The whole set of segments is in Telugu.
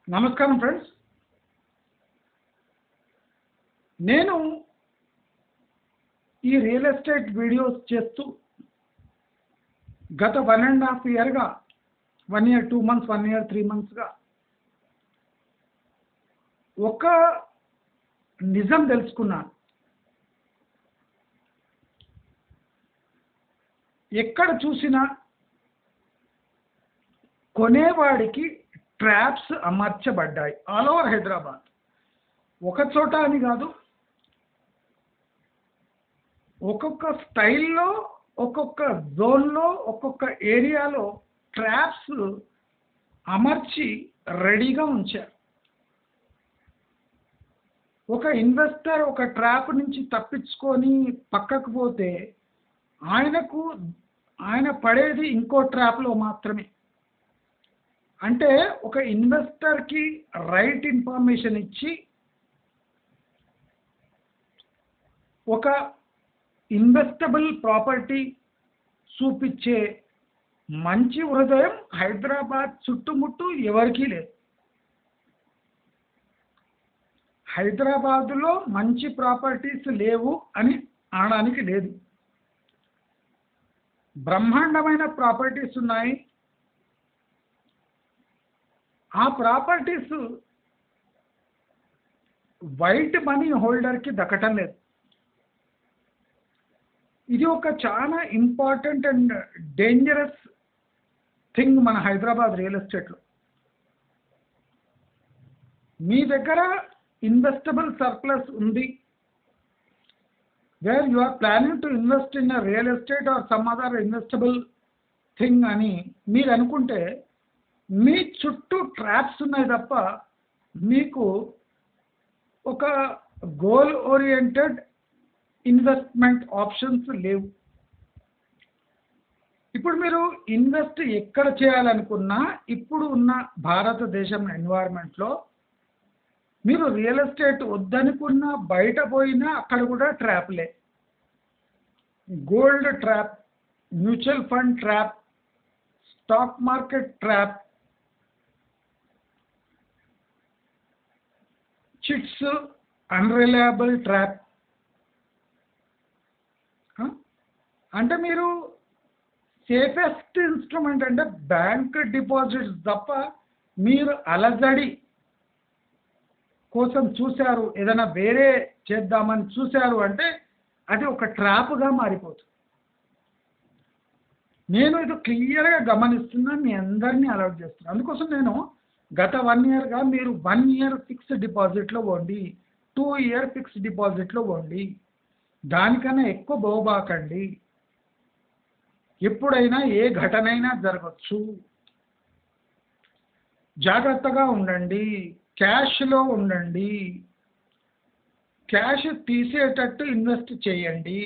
నమస్కారం ఫ్రెండ్స్. నేను ఈ రియల్ ఎస్టేట్ వీడియోస్ చేస్తూ గత 1.5 ఇయర్గా 1 ఇయర్ 2 మంత్స్ 1 ఇయర్ 3 మంత్స్గా ఒక నిజం తెలుసుకున్నాను. ఎక్కడ చూసినా కొనేవాడికి ట్రాప్స్ అమర్చబడ్డాయి ఆల్ ఓవర్ హైదరాబాద్. ఒక చోట అని కాదు, ఒక్కొక్క స్టైల్లో, ఒక్కొక్క జోన్లో, ఒక్కొక్క ఏరియాలో ట్రాప్స్ అమర్చి రెడీగా ఉంచారు. ఒక ఇన్వెస్టర్ ఒక ట్రాప్ నుంచి తప్పించుకొని పక్కకు పోతే ఆయన పడేది ఇంకో ట్రాప్లో మాత్రమే. అంటే ఒక ఇన్వెస్టర్కి రైట్ ఇన్ఫర్మేషన్ ఇచ్చి ఒక ఇన్వెస్టబుల్ ప్రాపర్టీ చూపించే మంచి హృదయం హైదరాబాద్ చుట్టుముట్టు ఎవరికీ లేదు. హైదరాబాదులో మంచి ప్రాపర్టీస్ లేవు అని అనడానికి లేదు. బ్రహ్మాండమైన ప్రాపర్టీస్ ఉన్నాయి. ఆ ప్రాపర్టీస్ వైట్ మనీ హోల్డర్కి దక్కటం లేదు. ఇది ఒక చాలా ఇంపార్టెంట్ అండ్ డేంజరస్ థింగ్ మన హైదరాబాద్ రియల్ ఎస్టేట్లో. మీ దగ్గర ఇన్వెస్టబుల్ సర్ప్లస్ ఉంది, where you are planning to invest in a real estate or some other investable thing అని మీరు అనుకుంటే మీ చుట్టూ ట్రాప్స్ ఉన్నాయి తప్ప మీకు ఒక గోల్ ఓరియంటెడ్ ఇన్వెస్ట్మెంట్ ఆప్షన్స్ లేవు. ఇప్పుడు మీరు ఇన్వెస్ట్ ఎక్కడ చేయాలనుకున్నా ఇప్పుడు ఉన్న భారతదేశం ఎన్వైర్న్మెంట్లో మీరు రియల్ ఎస్టేట్ వద్దనుకున్నా బయట పోయినా అక్కడ కూడా ట్రాప్లే. Gold trap, mutual fund trap, stock market trap, chits, unreliable trap. అంటే మీరు సేఫెస్ట్ ఇన్స్ట్రుమెంట్ అంటే బ్యాంక్ డిపాజిట్స్ తప్ప మీరు అలజడి కోసం చూశారు, ఏదైనా వేరే చేద్దామని చూశారు అంటే అది ఒక ట్రాప్గా మారిపోతుంది. నేను ఇది క్లియర్గా గమనిస్తున్నా, మీ అందరినీ అలర్ట్ చేస్తున్నాను. అందుకోసం నేను గత 1 ఇయర్గా మీరు 1 ఇయర్ ఫిక్స్డ్ డిపాజిట్లో పోండి, 2 ఇయర్ ఫిక్స్డ్ డిపాజిట్లో పోండి, దానికన్నా ఎక్కువ పోబాకండి. ఎప్పుడైనా ఏ ఘటనైనా జరగచ్చు. జాగ్రత్తగా ఉండండి, క్యాష్లో ఉండండి, క్యాష్ తీసేటట్టు ఇన్వెస్ట్ చేయండి.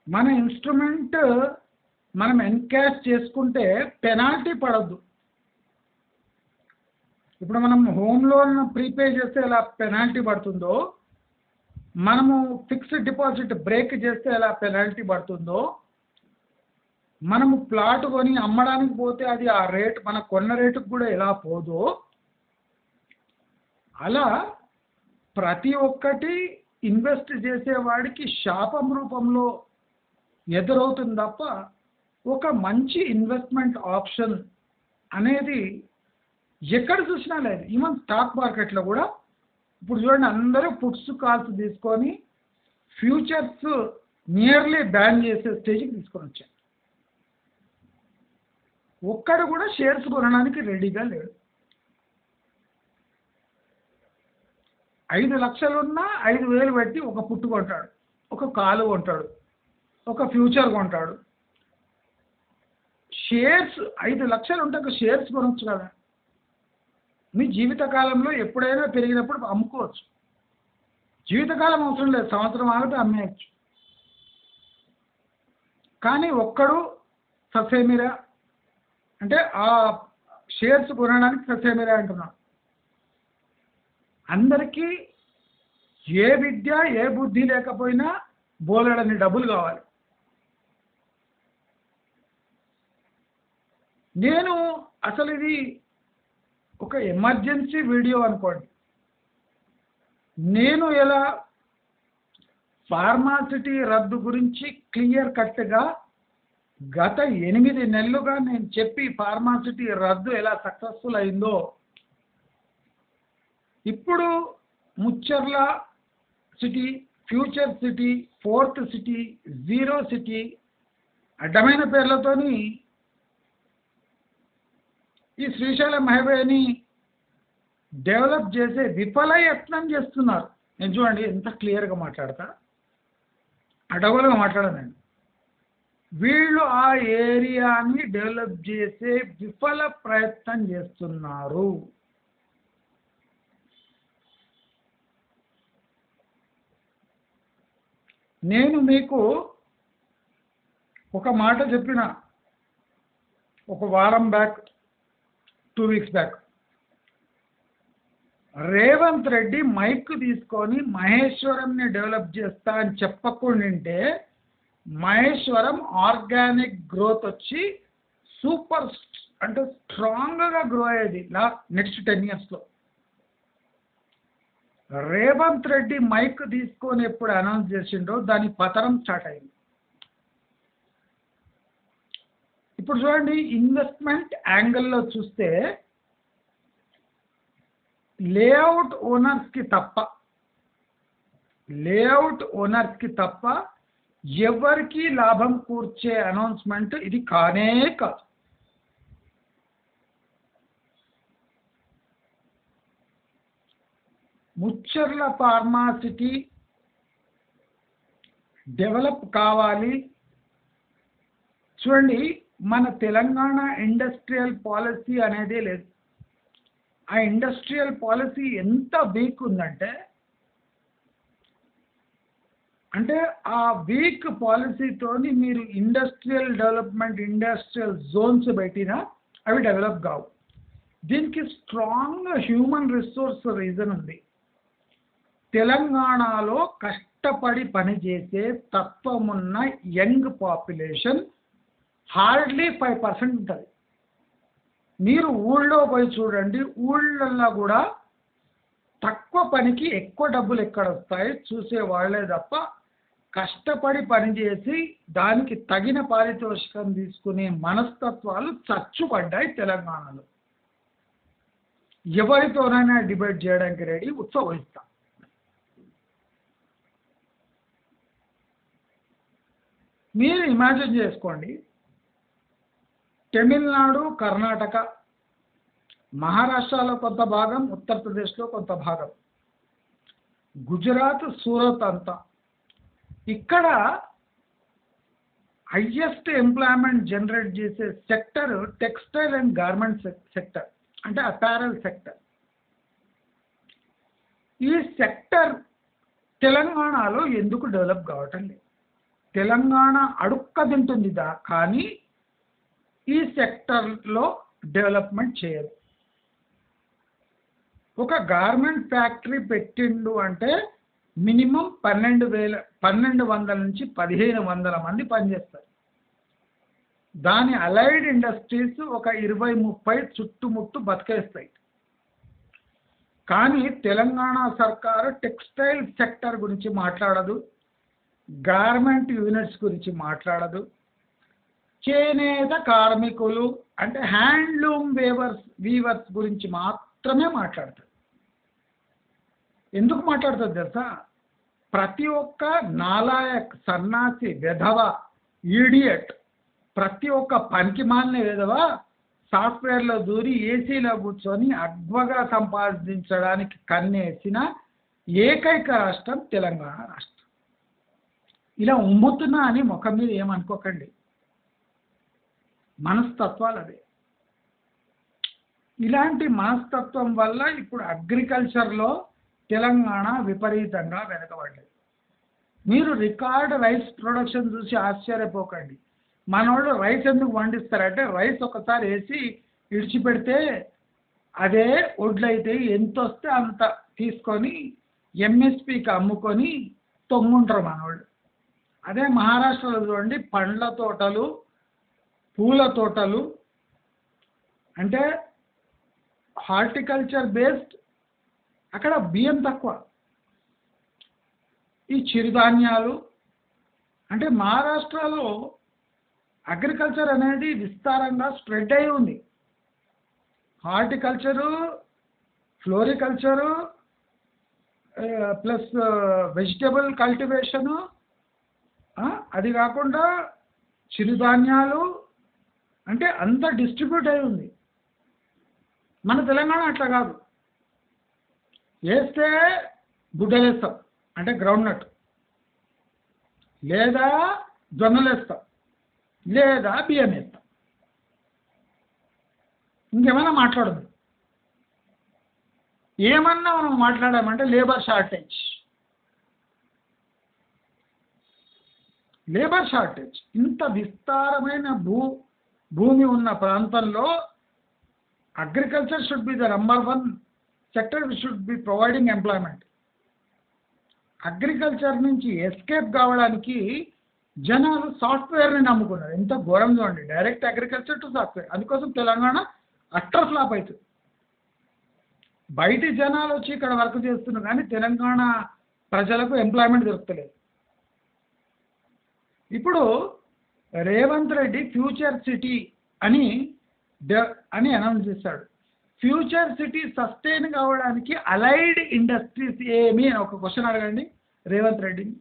మన ఇన్స్ట్రుమెంట్ మనం ఎన్కాష్ చేసుకుంటే పెనాల్టీ పడద్దు. ఇప్పుడు మనం హోమ్ లోన్ ప్రీపే చేస్తే ఎలా పెనాల్టీ పడుతుందో, మనము ఫిక్స్డ్ డిపాజిట్ బ్రేక్ చేస్తే ఎలా పెనాల్టీ పడుతుందో, మనము ప్లాట్ కొని అమ్మడానికి పోతే అది ఆ రేట్ మన కొన్న రేటుకు కూడా ఎలా పోదో, అలా ప్రతి ఒక్కటి ఇన్వెస్ట్ చేసేవాడికి శాపం రూపంలో ఎదురవుతుంది తప్ప ఒక మంచి ఇన్వెస్ట్మెంట్ ఆప్షన్ అనేది ఎక్కడ చూసినా లేదు. ఈవెన్ స్టాక్ మార్కెట్లో కూడా ఇప్పుడు చూడండి, అందరూ పుట్స్ కాల్స్ తీసుకొని ఫ్యూచర్స్ నియర్లీ బ్యాన్ చేసే స్టేజ్కి తీసుకొని వచ్చారు. ఒక్కడు కూడా షేర్స్ కొనడానికి రెడీగా లేడు. 5 లక్షలు ఉన్నా 5,000 పెట్టి ఒక పుట్టు కొంటాడు, ఒక కాలు కొంటాడు, ఒక ఫ్యూచర్ కొంటాడు. షేర్స్ 5 లక్షలు ఉంటే ఒక షేర్స్ కొనవచ్చు కదా. మీ జీవితకాలంలో ఎప్పుడైనా పెరిగినప్పుడు అమ్ముకోవచ్చు. జీవితకాలం అవసరం లేదు, సంవత్సరం ఆగితే అమ్మేయచ్చు. కానీ ఒక్కడు ససేమిరా అంటే ఆ షేర్స్ కొనడానికి ససేమిరా అంటున్నాడు. అందరికీ ఏ విద్య ఏ బుద్ధి లేకపోయినా బోలెడని డబ్బులు కావాలి. నేను అసలు ఇది ఒక ఎమర్జెన్సీ వీడియో అనుకోండి. నేను ఎలా ఫార్మాసిటీ రద్దు గురించి క్లియర్ కట్గా గత 8 నెలలుగా నేను చెప్పి ఫార్మాసిటీ రద్దు ఎలా సక్సెస్ఫుల్ అయిందో, ఇప్పుడు Mucherla city, future city, fourth city, zero city అడ్డమైన పేర్లతోని ఈ శ్రీశైలం హైవేని డెవలప్ చేసే విఫల యత్నం చేస్తున్నారు. నేను చూడండి ఎంత క్లియర్గా మాట్లాడతా, అడవులుగా మాట్లాడనండి. వీళ్ళు ఆ ఏరియాని డెవలప్ చేసే విఫల ప్రయత్నం చేస్తున్నారు. నేను మీకు ఒక మాట చెప్పిన ఒక వారం back, 2 weeks back, Revanth Reddy mike తీసుకొని మహేశ్వరంని డెవలప్ చేస్తా అని చెప్పకుండింటే మహేశ్వరం ఆర్గానిక్ గ్రోత్ వచ్చి సూపర్ అంటే స్ట్రాంగ్గా గ్రో అయ్యేది నెక్స్ట్ 10 ఇయర్స్లో. రేవంత్ రెడ్డి మైక్ తీసుకొని ఎప్పుడు అనౌన్స్ చేసిండో దాని పతనం స్టార్ట్ అయింది. ఇప్పుడు చూడండి, ఇన్వెస్ట్మెంట్ యాంగిల్లో చూస్తే లేఅవుట్ ఓనర్స్కి తప్ప ఎవరికి లాభం కూర్చే అనౌన్స్మెంట్ ఇది కానే కాదు. ముచ్చర్ల ఫార్మాసిటీ డెవలప్ కావాలి. చూడండి, మన తెలంగాణ ఇండస్ట్రియల్ పాలసీ అనేదే లేదు. ఆ ఇండస్ట్రియల్ పాలసీ ఎంత వీక్ ఉందంటే, ఆ వీక్ పాలసీతోని మీరు ఇండస్ట్రియల్ డెవలప్మెంట్, ఇండస్ట్రియల్ జోన్స్ పెట్టినా అవి డెవలప్ కావు. దీనికి స్ట్రాంగ్ హ్యూమన్ రిసోర్స్ రీజన్ ఉంది. తెలంగాణలో కష్టపడి పనిచేసే తత్వమున్న యంగ్ పాపులేషన్ హార్డ్లీ 5% ఉంటుంది. మీరు ఊళ్ళో పోయి చూడండి, ఊళ్ళల్లో కూడా తక్కువ పనికి ఎక్కువ డబ్బులు ఎక్కడ వస్తాయి చూసే వాళ్ళే తప్ప కష్టపడి పనిచేసి దానికి తగిన పారితోషికం తీసుకునే మనస్తత్వాలు చచ్చుపడ్డాయి తెలంగాణలో. ఎవరితోనైనా డిబేట్ చేయడానికి రెడీ, ఉత్సవిస్తా. మీరు ఇమాజిన్ చేసుకోండి, తమిళనాడు, కర్ణాటక, మహారాష్ట్రలో కొంత భాగం, ఉత్తరప్రదేశ్లో కొంత భాగం, గుజరాత్, సూరత్ అంతా, ఇక్కడ హైయెస్ట్ ఎంప్లాయ్మెంట్ జనరేట్ చేసే sector textile and garment sector, అంటే అపారల్ సెక్టర్. ఈ సెక్టర్ తెలంగాణలో ఎందుకు డెవలప్ కావటం లేదు? తెలంగాణ అడుక్క తింటుంది కానీ ఈ సెక్టర్లో డెవలప్మెంట్ చేయదు. ఒక గార్మెంట్ ఫ్యాక్టరీ పెట్టిండు అంటే మినిమం 1200 నుంచి 1500 మంది పనిచేస్తారు. దాని అలైడ్ ఇండస్ట్రీస్ ఒక 20-30 చుట్టుముట్టు బతికేస్తాయి. కానీ తెలంగాణ సర్కారు టెక్స్టైల్ సెక్టర్ గురించి మాట్లాడదు, గార్మెంట్ యూనిట్స్ గురించి మాట్లాడదు, చేనేత కార్మికులు అంటే హ్యాండ్లూమ్ వీవర్స్ గురించి మాత్రమే మాట్లాడుతుంది. ఎందుకు మాట్లాడుతుంది తెలుసా? ప్రతి ఒక్క నాలాయక్, సన్నాసి, వెధవ, ఈడియట్, ప్రతి ఒక్క పనికి మాలిన వెధవ సాఫ్ట్వేర్లో దూరి ఏసీలో కూర్చొని అగ్వగా సంపాదించడానికి కన్నేసిన ఏకైక రాష్ట్రం తెలంగాణ రాష్ట్రం. ఇలా ఉమ్ముతున్నా అని ముఖం మీద ఏమనుకోకండి, మనస్తత్వాలు అదే. ఇలాంటి మనస్తత్వం వల్ల ఇప్పుడు అగ్రికల్చర్లో తెలంగాణ విపరీతంగా వెనకబడ్డది. మీరు రికార్డ్ రైస్ ప్రొడక్షన్ చూసి ఆశ్చర్యపోకండి. మనోళ్ళు రైస్ ఎందుకు పండిస్తారంటే, రైస్ ఒకసారి వేసి ఇడిచిపెడితే అదే వడ్లయితే ఎంత వస్తే అంత తీసుకొని ఎంఎస్పికి అమ్ముకొని తొంగుంటారు మనోళ్ళు. అదే మహారాష్ట్రలో చూడండి, పండ్ల తోటలు, పూల తోటలు, అంటే హార్టికల్చర్ బేస్డ్, అక్కడ బియ్యం తక్కువ. ఈ చిరుధాన్యాలు, అంటే మహారాష్ట్రలో అగ్రికల్చర్ అనేది విస్తారంగా స్ప్రెడ్ అయి ఉంది. హార్టికల్చరు, ఫ్లోరికల్చరు, ప్లస్ వెజిటబుల్ కల్టివేషను, అది కాకుండా చిరుధాన్యాలు, అంటే అంత డిస్ట్రిబ్యూట్ అయి ఉంది. మన తెలంగాణ అట్లా కాదు. వేస్తే గుడ్డలు వేస్తాం, అంటే గ్రౌండ్ నట్, లేదా జొన్నలు వేస్తాం, లేదా బియ్యం వేస్తాం. ఇంకేమైనా మాట్లాడదు. ఏమన్నా మనం మాట్లాడామంటే లేబర్ షార్టేజ్. ఇంత విస్తారమైన భూమి ఉన్న ప్రాంతంలో agriculture should be the number 1 sector, should be providing employment. Agriculture నుంచి ఎస్కేప్ కావడానికి జనాలు సాఫ్ట్వేర్ని నమ్ముకున్నారు. ఎంత ఘోరం చూడండి, డైరెక్ట్ అగ్రికల్చర్ టు సాఫ్ట్వేర్. అందుకోసం తెలంగాణ అట్టర్ ఫ్లాప్ అవుతుంది. బయటి జనాలు వచ్చి ఇక్కడ వర్క్ చేస్తున్నారు, కానీ తెలంగాణ ప్రజలకు ఎంప్లాయ్మెంట్ దొరుకుతలేదు. ఇప్పుడు రేవంత్ రెడ్డి ఫ్యూచర్ సిటీ అని అనౌన్స్ చేశాడు. ఫ్యూచర్ సిటీ సస్టైన్ కావడానికి అలైడ్ ఇండస్ట్రీస్ ఏమి అని ఒక క్వశ్చన్ అడగండి రేవంత్ రెడ్డిని.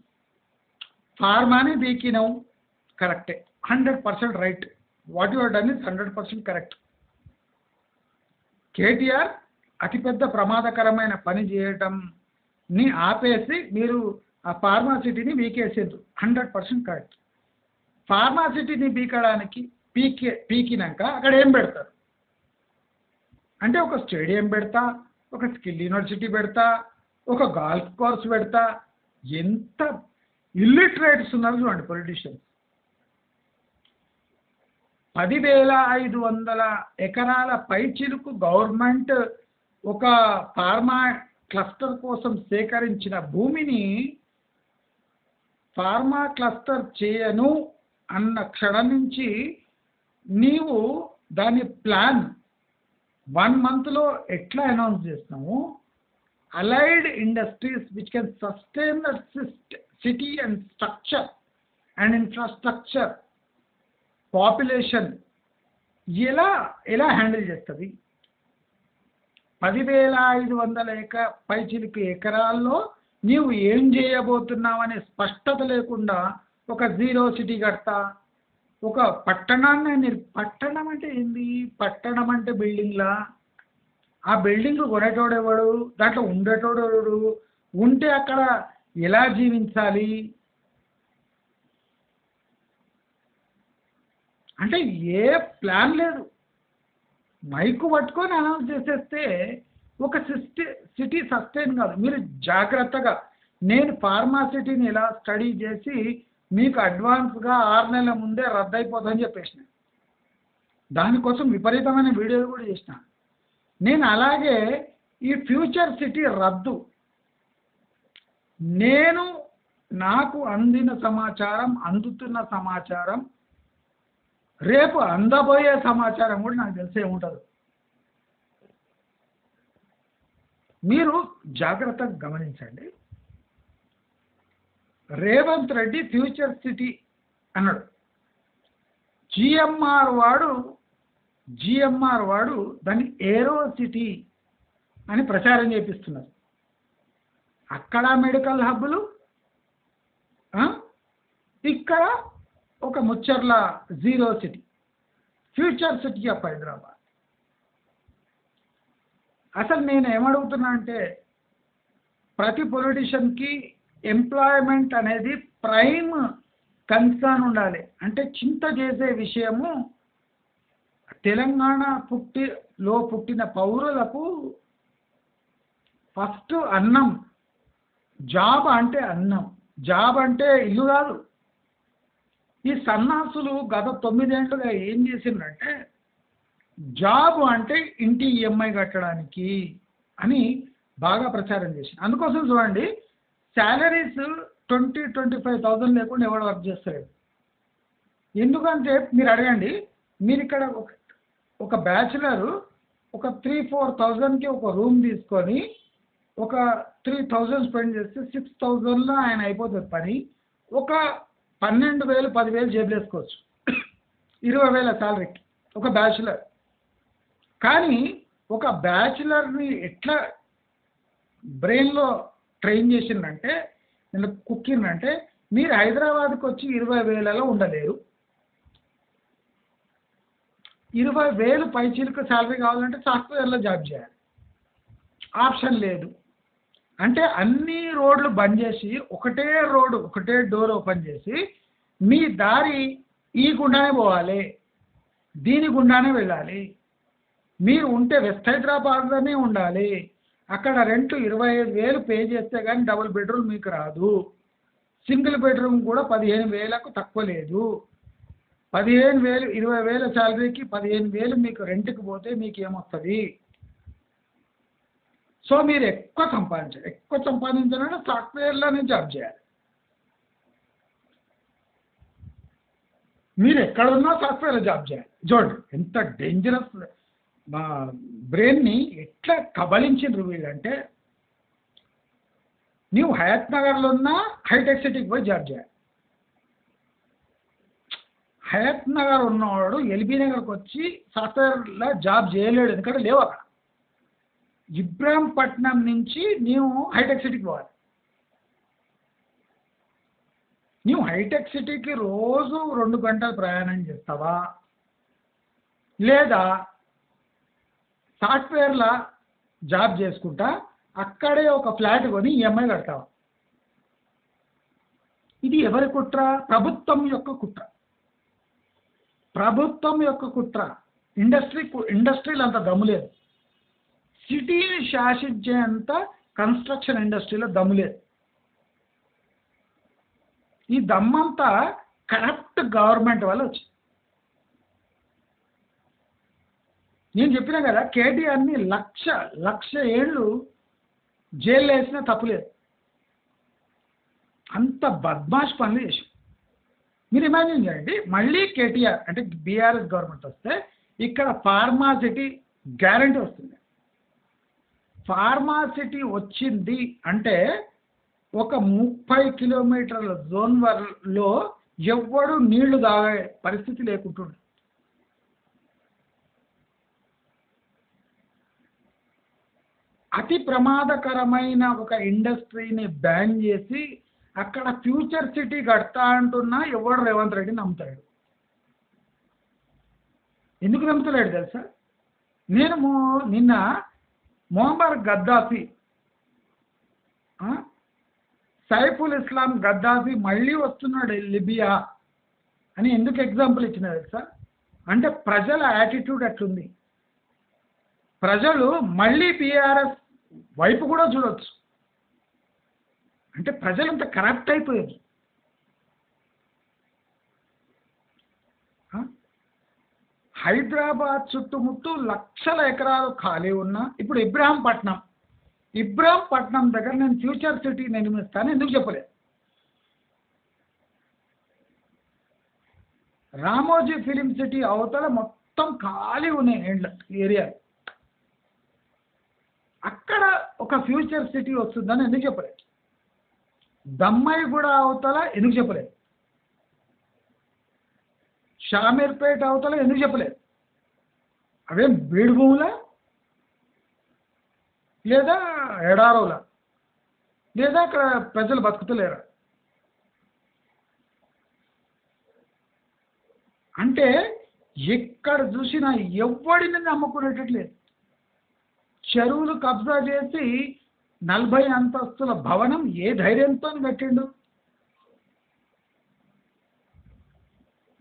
ఫార్మాని బీకినవు, కరెక్టే, 100% right. What your done is 100% correct. KTR అతిపెద్ద ప్రమాదకరమైన పని చేయటంని ఆపేసి మీరు ఆ ఫార్మాసిటీని బీకేసేది 100% కరెక్ట్. ఫార్మాసిటీని బీకడానికి పీకినాక అక్కడ ఏం పెడతారు అంటే, ఒక స్టేడియం పెడతా, ఒక స్కిల్ యూనివర్సిటీ పెడతా, ఒక గాల్ఫ్ కోర్స్ పెడతా. ఎంత ఇల్లిటరేట్స్ ఉన్నారు చూడండి పొలిటీషియన్స్. 10,500 ఎకరాల పైచిలుకు గవర్నమెంట్ ఒక ఫార్మా క్లస్టర్ కోసం సేకరించిన భూమిని ఫార్మా క్లస్టర్ చేయను అన్న క్షణం నుంచి నీవు దాని ప్లాన్ 1 monthలో ఎట్లా అనౌన్స్ చేస్తాము, allied industries which can sustain the city and structure and infrastructure population ఎలా హ్యాండిల్ చేస్తుంది? 10,500 పైచిలుకు ఎకరాల్లో నీవు ఏం చేయబోతున్నావనే స్పష్టత లేకుండా ఒక జీరో సిటీ కడతా, ఒక పట్టణాన్ని పట్టణం అంటే ఏంది? పట్టణం అంటే బిల్డింగ్లా? ఆ బిల్డింగ్ కొనేటోడెవడు? దాంట్లో ఉండేటోడెవడు? ఉంటే అక్కడ ఎలా జీవించాలి? అంటే ఏ ప్లాన్ లేదు. మైకు పట్టుకొని అనౌన్స్ చేసేస్తే ఒక సిటీ సస్టైన్ కాదు. మీరు జాగ్రత్తగా, నేను ఫార్మాసిటీని ఎలా స్టడీ చేసి మీకు అడ్వాన్స్గా 6 నెలల ముందే రద్దయిపోతుందని చెప్పేసిన. దానికోసం విపరీతమైన వీడియోలు కూడా చేసిన. నేను అలాగే ఈ ఫ్యూచర్ సిటీ రద్దు, నాకు అందుతున్న సమాచారం, రేపు అందబోయే సమాచారం కూడా నాకు తెలిసే ఉంటుంది. మీరు జాగ్రత్తగా గమనించండి. రేవంత్ రెడ్డి ఫ్యూచర్ సిటీ అన్నాడు. జిఎంఆర్ వాడు దాన్ని ఏరో సిటీ అని ప్రచారం చేపిస్తున్నారు. అక్కడ మెడికల్ హబ్బులు, ఇక్కడ ఒక Mucherla zero city, future city of Hyderabad. అసలు నేను ఏమడుగుతున్నా అంటే, ప్రతి పొలిటీషియన్కి ఎంప్లాయ్మెంట్ అనేది ప్రైమ్ కన్సర్న్ ఉండాలి. అంటే చింత చేసే విషయము తెలంగాణ పుట్టిన పౌరులకు ఫస్ట్ అన్నం. జాబ్ అంటే అన్నం, జాబ్ అంటే ఇల్లు కాదు. ఈ సన్నాసులు గత 9 ఏళ్ళుగా ఏం చేసిందంటే, జాబ్ అంటే ఇంటి ఈఎంఐ కట్టడానికి అని బాగా ప్రచారం చేసింది. అందుకోసం చూడండి, శాలరీస్ 20-25,000 లేకుండా ఎవడు వర్క్ చేస్తాడు. ఎందుకంటే మీరు అడగండి, మీరు ఇక్కడ ఒక బ్యాచిలరు ఒక 3-4 thousandకి ఒక రూమ్ తీసుకొని ఒక 3,000 స్పెండ్ చేస్తే 6,000లో ఆయన అయిపోతుంది పని. ఒక 12,000 10,000 జేబులో వేసుకోవచ్చు 20,000 శాలరీకి ఒక బ్యాచిలర్. కానీ ఒక బ్యాచిలర్ని ఎట్లా బ్రెయిన్లో ట్రైన్ చేసిందంటే, నేను కుకింగ్ అంటే, మీరు హైదరాబాద్కి వచ్చి 20,000లో ఉండలేరు. 20,000 పైచీలకు శాలరీ కావాలంటే సాఫ్ట్వేర్లో జాబ్ చేయాలి, ఆప్షన్ లేదు. అంటే అన్ని రోడ్లు బంద్ చేసి ఒకటే రోడ్డు ఒకటే డోర్ ఓపెన్ చేసి మీ దారి ఈ గుండానే పోవాలి, దీని గుండానే వెళ్ళాలి. మీరు ఉంటే వెస్ట్ హైదరాబాద్లోనే ఉండాలి. అక్కడ రెంట్ 25,000 పే చేస్తే కానీ డబుల్ బెడ్రూమ్ మీకు రాదు. సింగిల్ బెడ్రూమ్ కూడా 15,000కు తక్కువ లేదు. 15,000 20,000 శాలరీకి 15,000 మీకు రెంట్కి పోతే మీకు ఏమొస్తుంది? సో మీరు ఎక్కువ సంపాదించాలంటే సాఫ్ట్వేర్లోనే జాబ్ చేయాలి. మీరు ఎక్కడున్నా సాఫ్ట్వేర్లో జాబ్ చేయాలి. చూడండి ఎంత డేంజరస్. మా బ్రెయిన్ని ఎట్లా కబలించిండ్రు వీళ్ళంటే, నీవు హయత్ నగర్లో ఉన్నా హైటెక్ సిటీకి పోయి జాబ్ చేయాలి. హయత్ నగర్ ఉన్నవాడు ఎల్బీ నగర్కి వచ్చి సాఫ్ట్వేర్లో జాబ్ చేయలేడు, ఎందుకంటే లేవు అక్కడ. ఇబ్రాహీంపట్నం నుంచి నీవు హైటెక్ సిటీకి పోవాలి. నీవు హైటెక్ సిటీకి రోజు 2 గంటలు ప్రయాణం చేస్తావా, లేదా సాఫ్ట్వేర్లో జాబ్ చేసుకుంటా అక్కడే ఒక ఫ్లాట్ కొని ఈఎంఐ కడతావా? ఇది ఎవరి కుట్ర? ప్రభుత్వం యొక్క కుట్ర. ప్రభుత్వం యొక్క కుట్ర. ఇండస్ట్రీలో అంత దమ్ము లేదు. సిటీని శాసించేంత కన్స్ట్రక్షన్ ఇండస్ట్రీలో దమ్ము లేదు. ఈ దమ్మంతా కరప్ట్ గవర్నమెంట్ వల్ల వచ్చింది. నేను చెప్పినా కదా, కేటీఆర్ని లక్ష ఏళ్ళు జైల్లో వేసినా తప్పులేదు. అంత బద్మాష్ పనులు చేసి. మీరు ఇమాజిన్ చేయండి, మళ్ళీ కేటీఆర్ అంటే బీఆర్ఎస్ గవర్నమెంట్ వస్తే ఇక్కడ ఫార్మాసిటీ గ్యారంటీ వస్తుంది. ఫార్మాసిటీ వచ్చింది అంటే ఒక 30 కిలోమీటర్ల జోన్ లో ఎవ్వడు నీళ్లు తాగే పరిస్థితి లేకుంటుండే. అతి ప్రమాదకరమైన ఒక ఇండస్ట్రీని బ్యాన్ చేసి అక్కడ ఫ్యూచర్ సిటీ కడతా అంటున్నా ఎవడు రేవంత్ రెడ్డి నమ్ముతాడు. ఎందుకు నమ్ముతలేడు తెలుసా? నేను నిన్న మొహమ్మర్ గద్దాఫీ, సైఫుల్ ఇస్లాం గద్దాఫీ మళ్ళీ వస్తున్నాడు లిబియా అని ఎందుకు ఎగ్జాంపుల్ ఇచ్చిన తెలుసా? అంటే ప్రజల యాటిట్యూడ్ అట్లుంది. ప్రజలు మళ్ళీ బీఆర్ఎస్ వైపు కూడా చూడవచ్చు. అంటే ప్రజలంతా కరప్ట్ అయిపోయారు. హైదరాబాద్ చుట్టుముట్టు లక్షల ఎకరాలు ఖాళీ ఉన్నా ఇప్పుడు ఇబ్రాహీంపట్నం దగ్గర నేను ఫ్యూచర్ సిటీ నిర్మిస్తాను ఎందుకు చెప్పలేదు? రామోజీ ఫిలిం సిటీ అవతల మొత్తం ఖాళీ ఉన్నాయి ఏరియా, అక్కడ ఒక ఫ్యూచర్ సిటీ వస్తుందని ఎందుకు చెప్పలేదు? దమ్మాయి కూడా అవతల ఎందుకు చెప్పలేదు? షామీర్పేట అవతల ఎందుకు చెప్పలేదు? అవేం బీడు భూములా, లేదా ఎడారోలా, లేదా అక్కడ ప్రజలు బతుకుతలేరా? అంటే ఎక్కడ చూసినా ఎవడిని నమ్ముకునేటట్లేదు. చెరువులు కబ్జా చేసి 40 అంతస్తుల భవనం ఏ ధైర్యంతో కట్టిండు?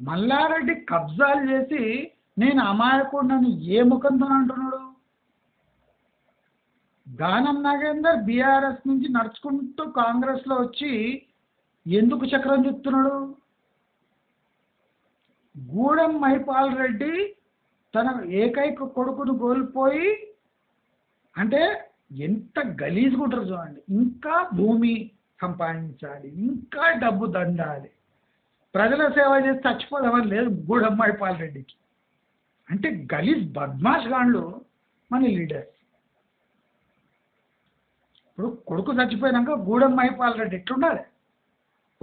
మల్లారెడ్డి కబ్జాలు చేసి నేను అమాయకుడినని ఏ ముఖంతో అంటున్నాడు? దానం నాగేందర్ బీఆర్ఎస్ నుంచి నడుచుకుంటూ కాంగ్రెస్లో వచ్చి ఎందుకు చక్రం చెప్తున్నాడు? గూడెం మహిపాల్ రెడ్డి తన ఏకైక కొడుకును కోల్పోయి, అంటే ఎంత గలీజ్గుంటారు చూడండి. ఇంకా భూమి సంపాదించాలి, ఇంకా డబ్బు దండాలి, ప్రజల సేవ చేసి చచ్చిపోదామని లేదు గూడెం మహిపాల్ రెడ్డికి. అంటే గలీజ్ బద్మాష్ గాండ్లు మన లీడర్స్. ఇప్పుడు కొడుకు చచ్చిపోయినాక గూడెం మైపాలరెడ్డి ఎట్లుండాలి?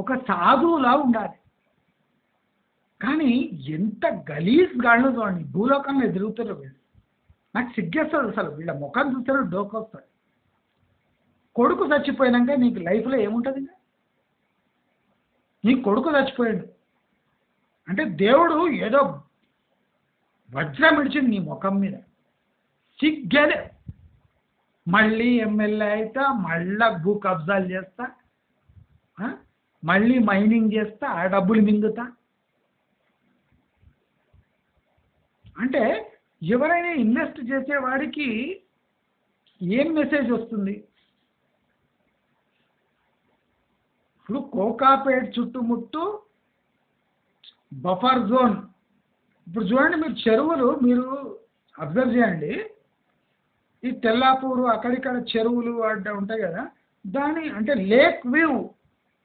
ఒక సాధువులా ఉండాలి. కానీ ఎంత గలీజ్ గాండ్లు చూడండి, భూలోకంలో ఎదుగుతారు వీళ్ళు. నాకు సిగ్గేస్తుంది అసలు, వీళ్ళ ముఖం చూస్తారు డోకొస్తుంది. కొడుకు చచ్చిపోయినాక నీకు లైఫ్లో ఏముంటుంది? నీ కొడుకు చచ్చిపోయాడు అంటే దేవుడు ఏదో వజ్రం ఇడిచింది నీ ముఖం మీద. సిగ్గలే. మళ్ళీ ఎమ్మెల్యే అయితే మళ్ళా భూ కబ్జాలు చేస్తా, మళ్ళీ మైనింగ్ చేస్తా, ఆ డబ్బులు మింగుతా. అంటే ఎవరైనా ఇన్వెస్ట్ చేసేవాడికి ఏం మెసేజ్ వస్తుంది? ఇప్పుడు కోకాపేట్ చుట్టుముట్టు బఫర్ జోన్. ఇప్పుడు చూడండి, మీరు చెరువులు మీరు అబ్జర్వ్ చేయండి. ఈ తెల్లాపూరు అక్కడిక్కడ చెరువులు అడ్డ ఉంటాయి కదా, దాని అంటే లేక్ వ్యూ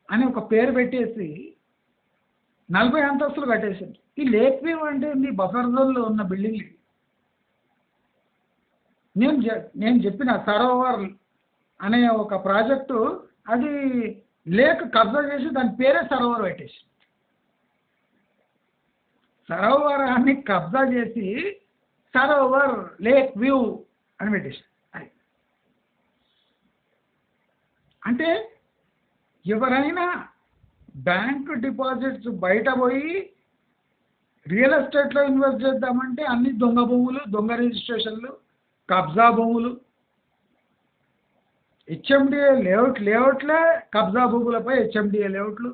అని ఒక పేరు పెట్టేసి 40 అంతస్తులు కట్టేసింది. ఈ లేక్ వ్యూ అంటే మీ బఫర్ జోన్లో ఉన్న బిల్డింగ్లు. నేను చెప్పిన సరోవర్ అనే ఒక ప్రాజెక్టు, అది లేక్ కబ్జా చేసి దాని పేరే సరోవర్ పెట్టేసి, సరోవరాన్ని కబ్జా చేసి సరోవర్ లేక్ వ్యూ అని పెట్టేసి. అంటే ఎవరైనా బ్యాంక్ డిపాజిట్స్ బయట పోయి రియల్ ఎస్టేట్లో ఇన్వెస్ట్ చేద్దామంటే అన్ని దొంగ భూములు, దొంగ రిజిస్ట్రేషన్లు, కబ్జా భూములు. హెచ్ఎండిఏ లేఅవుట్లే కబ్జా భూములపై హెచ్ఎండిఏ లేఅవుట్లు.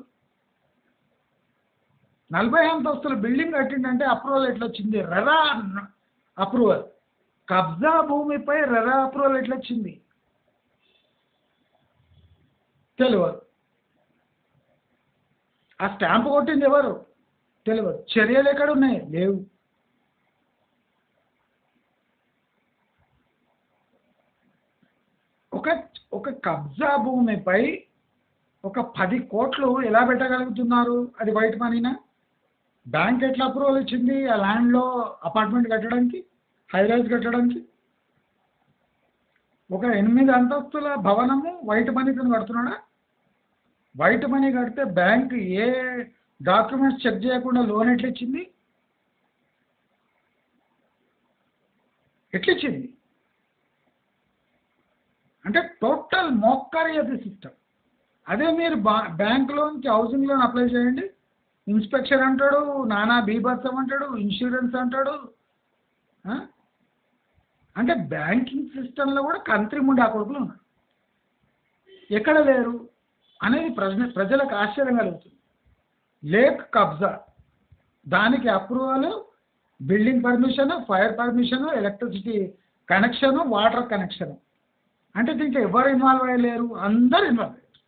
40 అంతస్తుల బిల్డింగ్ కట్టిందంటే అప్రూవల్ ఎట్లా వచ్చింది? RERA approval. కబ్జా భూమిపై రెరా అప్రూవల్ ఎట్లా వచ్చింది? తెలియదు. ఆ స్టాంప్ కొట్టింది ఎవరు? తెలియదు. చర్యలు ఎక్కడ ఉన్నాయి? లేవు. ఒక కబ్జా భూమిపై ఒక 10 కోట్లు ఎలా పెట్టగలుగుతున్నారు? అది వైట్ మనీనా? బ్యాంక్ ఎట్లా అప్రూవల్ ఇచ్చింది ఆ ల్యాండ్లో అపార్ట్మెంట్ కట్టడానికి, హైరైజ్ కట్టడానికి? ఒక 8 అంతస్తుల భవనము వైట్ మనీతో కడుతున్నాడా? వైట్ మనీ కడితే బ్యాంక్ ఏ డాక్యుమెంట్స్ చెక్ చేయకుండా లోన్ ఎట్లా ఇచ్చింది? ఎట్లా ఇచ్చింది? అంటే టోటల్ మోక్కరీ అది సిస్టమ్. అదే మీరు బ్యాంక్ లోన్కి హౌసింగ్ లోన్ అప్లై చేయండి, ఇన్స్పెక్షన్ అంటాడు, నానా బీభత్సం అంటాడు, ఇన్సూరెన్స్ అంటాడు. అంటే బ్యాంకింగ్ సిస్టంలో కూడా కంత్రి ముండా కొడుకులు ఉన్నారు. ఎక్కడ లేరు అనేది ప్రజలకు ఆశ్చర్యం కలుగుతుంది. లేక్ కబ్జా, దానికి approval, building permission, fire permission, electricity connection, water connection. అంటే దీంట్లో ఎవరు ఇన్వాల్వ్ అయ్యలేరు? అందరు ఇన్వాల్వ్ అయ్యారు.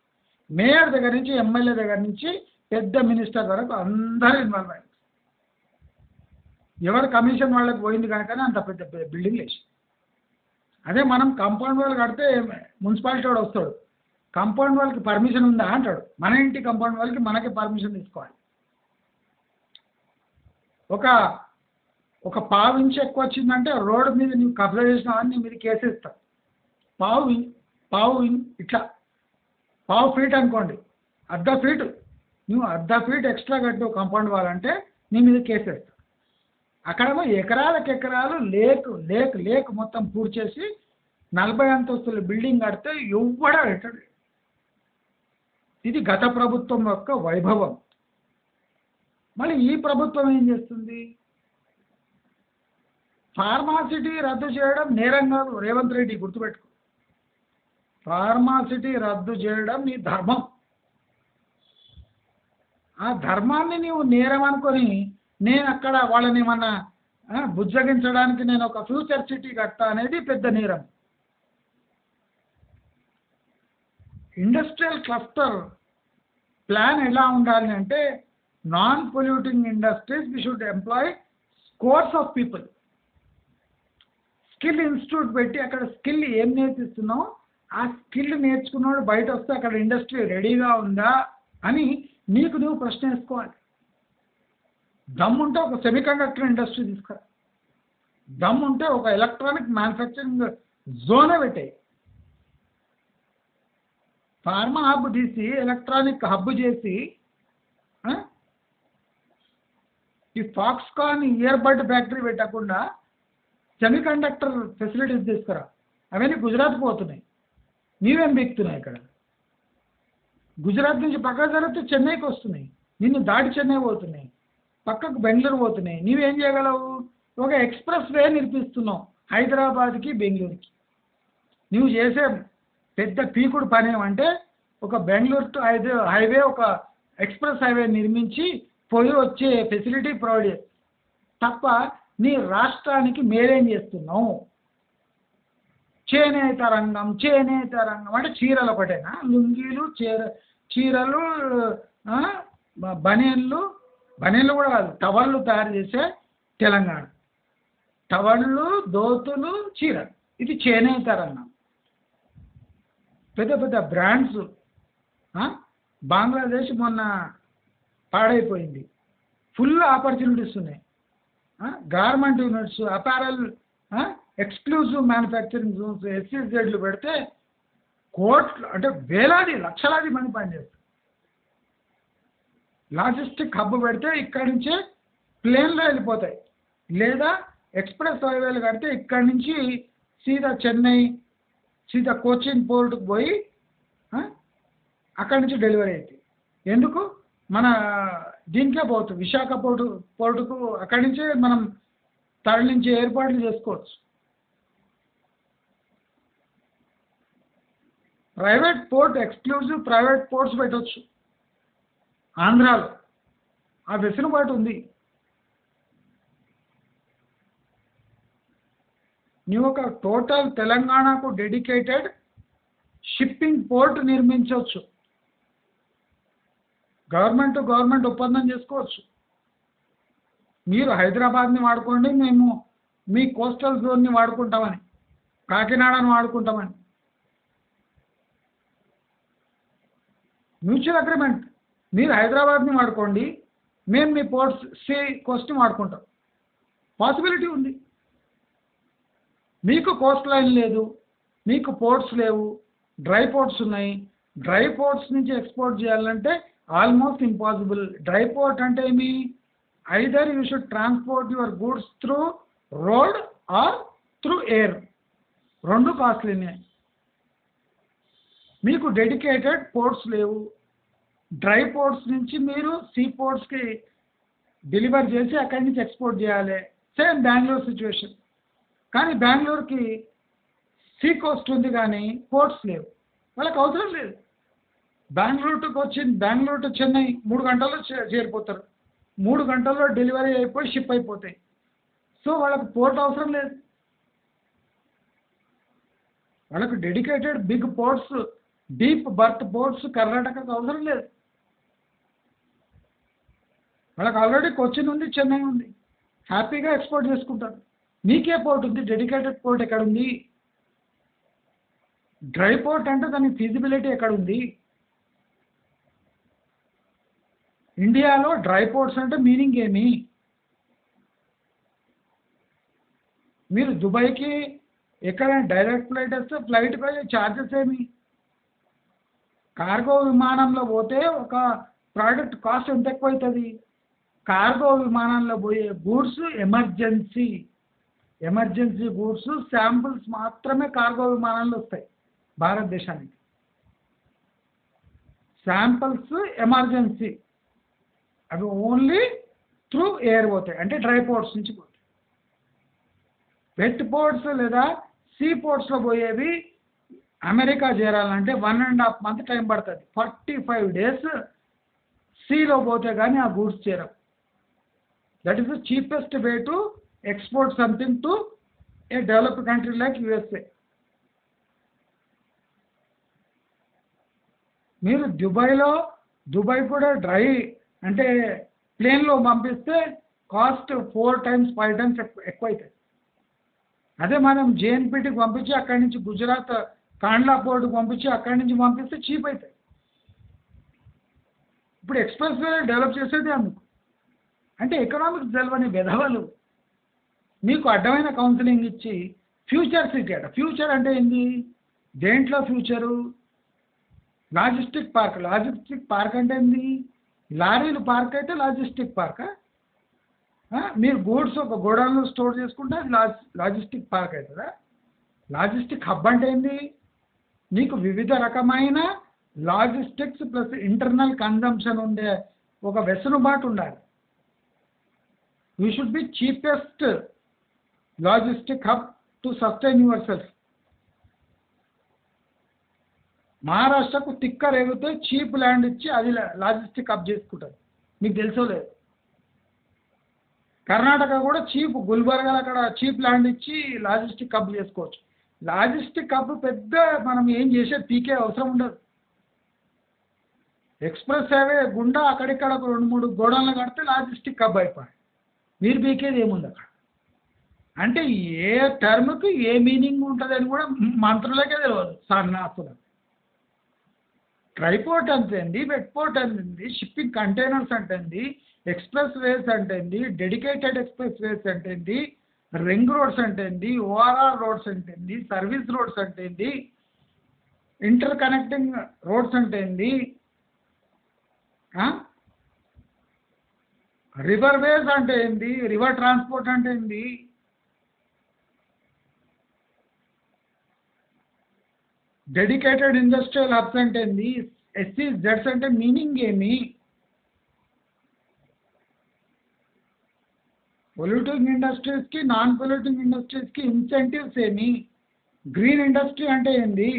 మేయర్ దగ్గర నుంచి, ఎమ్మెల్యే దగ్గర నుంచి, పెద్ద మినిస్టర్ వరకు అందరూ ఇన్వాల్వ్ అయ్యారు. ఎవరు కమిషన్ వాళ్ళకి పోయింది కనుకనే అంత పెద్ద బిల్డింగ్ వేసి. అదే మనం కాంపౌండ్ వాళ్ళు కడితే మున్సిపాలిటీ వాడు వస్తాడు, కాంపౌండ్ వాళ్ళకి పర్మిషన్ ఉందా అంటాడు. మన ఇంటి కాంపౌండ్ వాళ్ళకి మనకి పర్మిషన్ తీసుకోవాలి. ఒక పావు ఇంచు ఎక్కువ వచ్చిందంటే రోడ్డు మీద నువ్వు కబ్జా చేసినావని మీద కేసు ఇస్తావు. పావు ఇట్లా పావు ఫీట్ అనుకోండి, అర్ధ ఫీటు, నువ్వు అర్ధ ఫీట్ ఎక్స్ట్రా కట్టు కాంపౌండ్ వాళ్ళంటే నీ మీద కేసు వేస్తావు. అక్కడేమో ఎకరాలకు ఎకరాలు లేక్ మొత్తం పూర్తి చేసి 40 అంతస్తుల బిల్డింగ్ కడితే ఎవ్వడా పెట్టాడు. ఇది గత ప్రభుత్వం యొక్క వైభవం. మళ్ళీ ఈ ప్రభుత్వం ఏం చేస్తుంది? ఫార్మాసిటీ రద్దు చేయడం నేరం కాదు రేవంత్ రెడ్డి, గుర్తుపెట్టుకో. ఫార్మాసిటీ రద్దు చేయడం నీ ధర్మం. ఆ ధర్మాన్ని నీవు నేరం అనుకొని నేను అక్కడ వాళ్ళని ఏమన్నా బుజ్జగించడానికి నేను ఒక ఫ్యూచర్ సిటీ కట్టా అనేది పెద్ద నేరం. ఇండస్ట్రియల్ క్లస్టర్ ప్లాన్ ఎలా ఉండాలి అంటే, non polluting industries we should employ scores of people. Skill institute పెట్టి అక్కడ స్కిల్ ఏం నేర్పిస్తున్నావు, ఆ స్కిల్ నేర్చుకున్నాడు బయట వస్తే అక్కడ ఇండస్ట్రీ రెడీగా ఉందా అని నువ్వు ప్రశ్న వేసుకోవాలి. దమ్ముంటే ఒక సెమీకండక్టర్ ఇండస్ట్రీ తీసుకురా. దమ్ ఉంటే ఒక ఎలక్ట్రానిక్ మ్యానుఫ్యాక్చరింగ్ జోనే పెట్టాయి. ఫార్మా హబ్ తీసి ఎలక్ట్రానిక్ హబ్ చేసి ఆ, ఈ ఫాక్స్కాన్ ఇయర్ బడ్ ఫ్యాక్టరీ పెట్టకుండా సెమీ కండక్టర్ ఫెసిలిటీస్ తీసుకురా. అవన్నీ గుజరాత్ పోతున్నాయి, నీవేం బీక్తున్నాయి ఇక్కడ. గుజరాత్ నుంచి పక్కకు జరిగితే చెన్నైకి వస్తున్నాయి, నిన్ను దాటి చెన్నై పోతున్నాయి, పక్కకు బెంగళూరు పోతున్నాయి. నీవేం చేయగలవు? ఒక ఎక్స్ప్రెస్ వే నిర్మిస్తున్నావు హైదరాబాద్కి బెంగళూరుకి. నువ్వు చేసే పెద్ద పీకుడు పని ఏమంటే ఒక బెంగళూరు టు హైవే, ఒక ఎక్స్ప్రెస్ హైవే నిర్మించి పోయి వచ్చే ఫెసిలిటీ ప్రొవైడ్ చేస్తావు తప్ప నీ రాష్ట్రానికి మేలేం చేస్తున్నావు? చేనేత రంగం అంటే చీరలు ఒకటేనా? లుంగీలు, చీరలు, బనియన్లు కూడా కాదు, టవళ్ళు తయారు చేసే తెలంగాణ. టవళ్ళు, దోతులు, చీరలు, ఇది చేనేత రంగం. పెద్ద పెద్ద బ్రాండ్స్. బంగ్లాదేశ్ మొన్న పాడైపోయింది, ఫుల్ ఆపర్చునిటీస్ ఉన్నాయి. Garment units, apparel, exclusive manufacturing zones, ఎస్సీజెడ్లు పెడితే కోట్లు అంటే వేలాది లక్షలాది మంది పనిచేస్తారు. లాజిస్టిక్ హబ్ పెడితే ఇక్కడి నుంచే ప్లేన్లో వెళ్ళిపోతాయి, లేదా ఎక్స్ప్రెస్ హైవేలు కడితే ఇక్కడి నుంచి సీదా చెన్నై, సీదా కోచిన్ పోర్టుకు పోయి అక్కడి నుంచి డెలివరీ అవుతాయి. ఎందుకు? మన దీనికే పోతుంది, విశాఖ పోర్టుకు అక్కడి నుంచే మనం తరలించే ఏర్పాట్లు చేసుకోవచ్చు. Private port, exclusive private ports పెట్టవచ్చు ఆంధ్రాలో, ఆ వెసులుబాటు ఉంది. నువ్వు ఒక టోటల్ తెలంగాణకు డెడికేటెడ్ షిప్పింగ్ పోర్ట్ నిర్మించవచ్చు. గవర్నమెంట్ ఒప్పందం చేసుకోవచ్చు. మీరు హైదరాబాద్ని వాడుకోండి, మేము మీ కోస్టల్ జోన్ని వాడుకుంటామని, కాకినాడను వాడుకుంటామని. Mutual agreement. మీరు హైదరాబాద్ని వాడుకోండి, మేము మీ పోర్ట్స్ సీ కోస్ట్ని వాడుకుంటాం. పాసిబిలిటీ ఉంది. మీకు కోస్ట్ లైన్ లేదు, మీకు పోర్ట్స్ లేవు, డ్రై పోర్ట్స్ ఉన్నాయి. డ్రై పోర్ట్స్ నుంచి ఎక్స్పోర్ట్ చేయాలంటే ఆల్మోస్ట్ ఇంపాసిబుల్. డ్రై పోర్ట్ అంటే ఏమి? Either you should transport your goods through road or through air. రెండు కాస్ట్లీనే. మీకు డెడికేటెడ్ పోర్ట్స్ లేవు. డ్రై పోర్ట్స్ నుంచి మీరు సీ పోర్ట్స్కి డెలివర్ చేసి అక్కడి నుంచి ఎక్స్పోర్ట్ చేయాలి. Same Bengaluru situation. కానీ బెంగళూరుకి సీ కోస్ట్ ఉంది కానీ పోర్ట్స్ లేవు, వాళ్ళకి అవసరం లేదు. బెంగళూరు టు చెన్నై 3 గంటల్లో చేరిపోతారు. 3 గంటల్లో డెలివరీ అయిపోయి షిప్ అయిపోతాయి. సో వాళ్ళకి పోర్ట్ అవసరం లేదు. వాళ్ళకు dedicated big ports, deep berth ports కర్ణాటకకు అవసరం లేదు. వాళ్ళకి ఆల్రెడీ కొచ్చిన్ ఉంది, చెన్నై ఉంది, హ్యాపీగా ఎక్స్పోర్ట్ చేసుకుంటారు. మీకే పోర్ట్ ఉంది, డెడికేటెడ్ పోర్ట్ ఎక్కడ ఉంది? డ్రై పోర్ట్ అంటే దాని ఫీజిబిలిటీ ఎక్కడ ఉంది? ఇండియాలో డ్రై పోర్ట్స్ అంటే మీనింగ్ ఏమి? మీరు దుబాయ్కి ఎక్కడైనా డైరెక్ట్ ఫ్లైట్ వస్తే ఫ్లైట్కి ఛార్జెస్ ఏమి? కార్గో విమానంలో పోతే ఒక ప్రోడక్ట్ కాస్ట్ ఎంత ఎక్కువ అవుతుంది? కార్గో విమానంలో పోయే గూడ్స్ ఎమర్జెన్సీ గూడ్స్, శాంపుల్స్ మాత్రమే కార్గో విమానంలో వస్తాయి భారతదేశానికి. శాంపుల్స్ ఎమర్జెన్సీ అవి ఓన్లీ త్రూ ఎయిర్ పోతాయి, అంటే డ్రై పోర్ట్స్ నుంచి పోతాయి. వెట్ పోర్ట్స్ లేదా సీ పోర్ట్స్లో పోయేవి అమెరికా చేరాలంటే 1.5 month టైం పడుతుంది. 45 days సీలో పోతే కానీ ఆ గూడ్స్ చేరవు. That is the cheapest way to export something to a developed country like USA. మీరు దుబాయ్ కూడా డ్రై అంటే ప్లేన్లో పంపిస్తే కాస్ట్ 4 times 5 times ఎక్కువ అవుతుంది. అదే మనం JNPTకి పంపించి అక్కడి నుంచి గుజరాత్ కాండ్లా పోర్టుకు పంపించి అక్కడి నుంచి పంపిస్తే చీప్ అవుతాయి. ఇప్పుడు ఎక్స్ప్రెస్ వే డెవలప్ చేసేది అందుకు. అంటే ఎకనామిక్స్ తెలవని వెధవలు మీకు అడ్డమైన కౌన్సిలింగ్ ఇచ్చి ఫ్యూచర్ సిటీ అట. ఫ్యూచర్ అంటే ఏంది? దేంట్లో future? Logistic park. Logistic park అంటే ఏంది? లారీలు పార్క్ అయితే లాజిస్టిక్ పార్కా? మీరు గూడ్స్ ఒక గోడౌన్లో స్టోర్ చేసుకుంటే అది లాజిస్టిక్ పార్క్ అవుతుందా? లాజిస్టిక్ హబ్ అంటే ఏంది? మీకు వివిధ రకమైన లాజిస్టిక్స్ ప్లస్ ఇంటర్నల్ కన్జంప్షన్ ఉండే ఒక వెసులుబాటు ఉండాలి. You should be cheapest logistic hub to sustain your self. మహారాష్ట్రకు తిక్క రేగితే చీప్ ల్యాండ్ ఇచ్చి అది లాజిస్టిక్ హబ్ చేసుకుంటారు. మీకు తెలుసో లేదు. కర్ణాటక కూడా చీప్, గుల్బర్గాలో అక్కడ చీప్ ల్యాండ్ ఇచ్చి లాజిస్టిక్ హబ్ చేసుకోవచ్చు. లాజిస్టిక్ హబ్ పెద్ద మనం ఏం చేసే పీకే అవసరం ఉండదు. ఎక్స్ప్రెస్ హైవే గుండా అక్కడిక్కడ ఒక 2-3 గోడౌన్లు కడితే లాజిస్టిక్ హబ్ అయిపోయి. మీరు పీకేది ఏముంది అక్కడ? అంటే ఏ టర్మ్కి ఏ మీనింగ్ ఉంటుంది అని కూడా మంత్రులకే తెలియదు. సన్నాసులు. ట్రైపోర్ట్ అంటేంది, వెట్పోర్ట్ అంటేంది, షిప్పింగ్ కంటైనర్స్ అంటేంది, ఎక్స్ప్రెస్ వేస్ అంటేంది, డెడికేటెడ్ ఎక్స్ప్రెస్ వేస్ అంటేంది, రింగ్ రోడ్స్ అంటేంది, ఓఆర్ఆర్ రోడ్స్ అంటేంది, సర్వీస్ రోడ్స్ అంటేంది, ఇంటర్ కనెక్టింగ్ రోడ్స్ అంటేంది, రివర్ వేస్ అంటే ఏంది, రివర్ ట్రాన్స్పోర్ట్ అంటే ఏంది, డెడికేటెడ్ ఇండస్ట్రియల్ హబ్స్ అంటే ఏంది, ఎస్సీ జెడ్స్ అంటే మీనింగ్ ఏమి, పొల్యూటింగ్ ఇండస్ట్రీస్కి నాన్ పొల్యూటింగ్ ఇండస్ట్రీస్కి ఇన్సెంటివ్స్ ఏమి, గ్రీన్ ఇండస్ట్రీ అంటే ఏంది,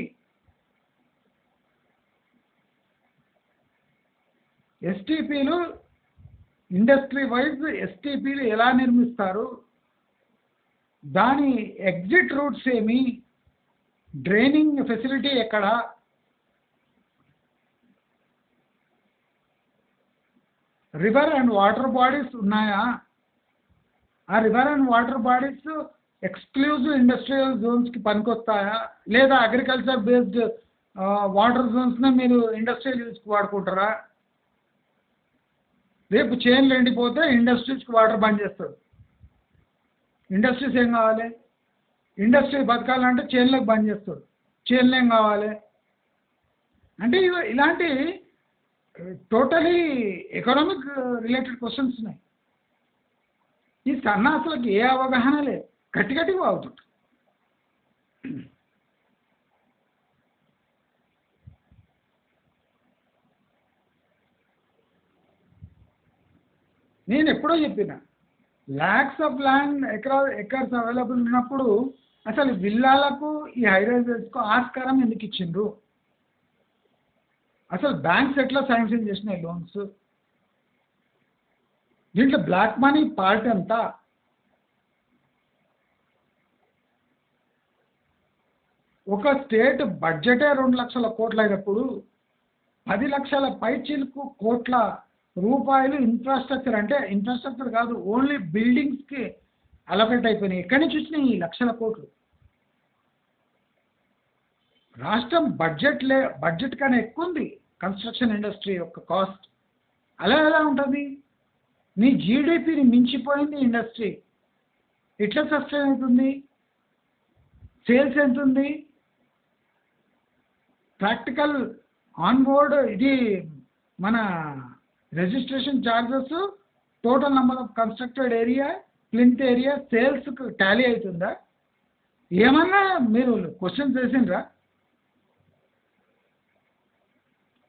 ఎస్టీపీలు ఇండస్ట్రీ వైజ్ ఎస్టీపీలు ఎలా నిర్మిస్తారు, దాని ఎగ్జిట్ రూట్స్ ఏమి, డ్రైనింగ్ ఫెసిలిటీ ఎక్కడ, రివర్ అండ్ వాటర్ బాడీస్ ఉన్నాయా, ఆ river and water bodies exclusive industrial జోన్స్కి పనికొస్తాయా, లేదా అగ్రికల్చర్ బేస్డ్ వాటర్ జోన్స్నే మీరు ఇండస్ట్రియల్ యూజ్కి వాడుకుంటారా? రేపు చేన్లు ఎండిపోతే ఇండస్ట్రీస్కి వాటర్ బంద్ చేస్తారు. ఇండస్ట్రీస్ ఏం కావాలి? ఇండస్ట్రీ బతకాలంటే చేన్లకు బంద్ చేస్తారు. చేన్లు ఏం కావాలి? అంటే ఇలాంటి టోటలీ ఎకనామిక్ రిలేటెడ్ క్వశ్చన్స్ ఉన్నాయి. ఈ సన్నాసులకు ఏ అవగాహన లేదు. గట్టి గట్టిగా అవుతుంది. నేను ఎప్పుడో చెప్పిన lakhs of land acres available ఉన్నప్పుడు అసలు విల్లాలకు ఈ హైరైజెస్కు ఆస్కారం ఎందుకు ఇచ్చిండ్రు? అసలు బ్యాంక్స్ ఎట్లా శాంక్షన్ చేసినాయి లోన్స్? దీంట్లో బ్లాక్ మనీ పార్ట్ ఎంత? ఒక స్టేట్ బడ్జెటే 2 లక్షల కోట్లు అయినప్పుడు 10 లక్షల పైచిలకు కోట్ల రూపాయలు ఇన్ఫ్రాస్ట్రక్చర్, అంటే ఇన్ఫ్రాస్ట్రక్చర్ కాదు, ఓన్లీ బిల్డింగ్స్కి అలొకేట్ అయిపోయినాయి. ఎక్కడి నుంచి వచ్చినాయి ఈ లక్షల కోట్లు? రాష్ట్రం బడ్జెట్ కన్నా ఎక్కువ ఉంది కన్స్ట్రక్షన్ ఇండస్ట్రీ యొక్క కాస్ట్. అలా ఎలా ఉంటుంది? నీ జీడిపిని మించిపోయింది ఇండస్ట్రీ. ఎట్లా సస్టైన్ అవుతుంది? సేల్స్ ఎంత ఉంది? ప్రాక్టికల్ ఆన్బోర్డ్ ఇది మన registration charges, total number of constructed area, plinth area, సేల్స్కి టాలీ అవుతుందా? ఏమన్నా మీరు క్వశ్చన్స్ వేసిండ్రా?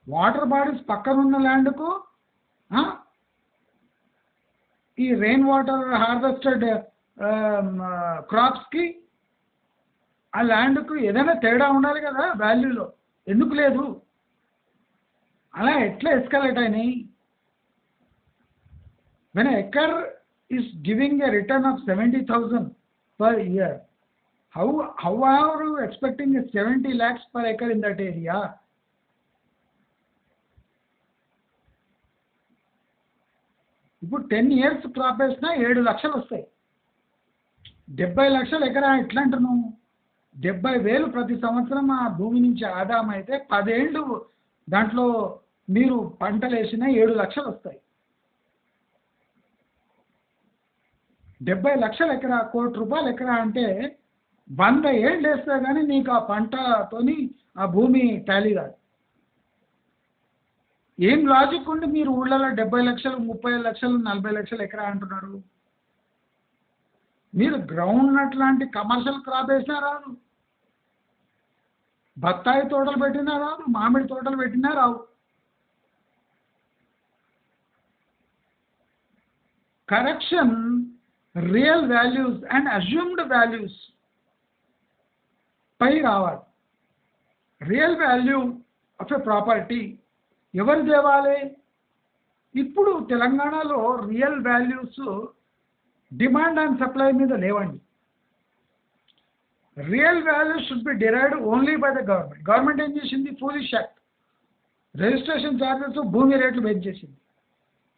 వాటర్ బాడీస్ పక్కనున్న ల్యాండ్కు ఈ రెయిన్ వాటర్ హార్వెస్టెడ్ క్రాప్స్కి ఆ ల్యాండ్కు ఏదైనా తేడా ఉండాలి కదా వాల్యూలో. ఎందుకు లేదు? అలా ఎట్లా ఎస్కలేట్ అయినాయి? when an acre is giving a return of 70,000 per year, how are you expecting a 70 lakhs per acre in that area? ఇప్పుడు 10 years క్రాప్ వేసినా 7 లక్షలు వస్తాయి. 70 లక్షల ఎకరా ఎట్లా అంటున్నావు? 70,000 ప్రతి సంవత్సరం ఆ భూమి నుంచి ఆదాయం అయితే 10 ఏళ్ళు దాంట్లో మీరు పంటలు వేసినా 7 లక్షలు వస్తాయి. 70 లక్షల ఎకరా, ₹1,00,00,000 ఎకరా అంటే 100 ఏళ్ళు వేస్తే కానీ నీకు ఆ పంటతోని ఆ భూమి టాలీ కాదు. ఏం లాజిక్ ఉండి మీరు ఊళ్ళలో 70 లక్షలు, 30 లక్షలు, 40 లక్షల ఎకరా అంటున్నారు? మీరు గ్రౌండ్ నట్ లాంటి కమర్షియల్ క్రాప్ వేసినా రాదు, బత్తాయి తోటలు పెట్టినా రాదు, మామిడి తోటలు పెట్టినా రావు. Correction real values and assumed values పై రావాలి. Real value of a property ఎవరు తేవాలి? ఇప్పుడు తెలంగాణలో real values demand and supply మీద లేవండి. Real value should be derived only by the government. Government ఏం చేసింది? ఫూలిష్ యాక్ట్, రిజిస్ట్రేషన్ ఛార్జెస్, భూమి రేట్లు పెంచేసింది.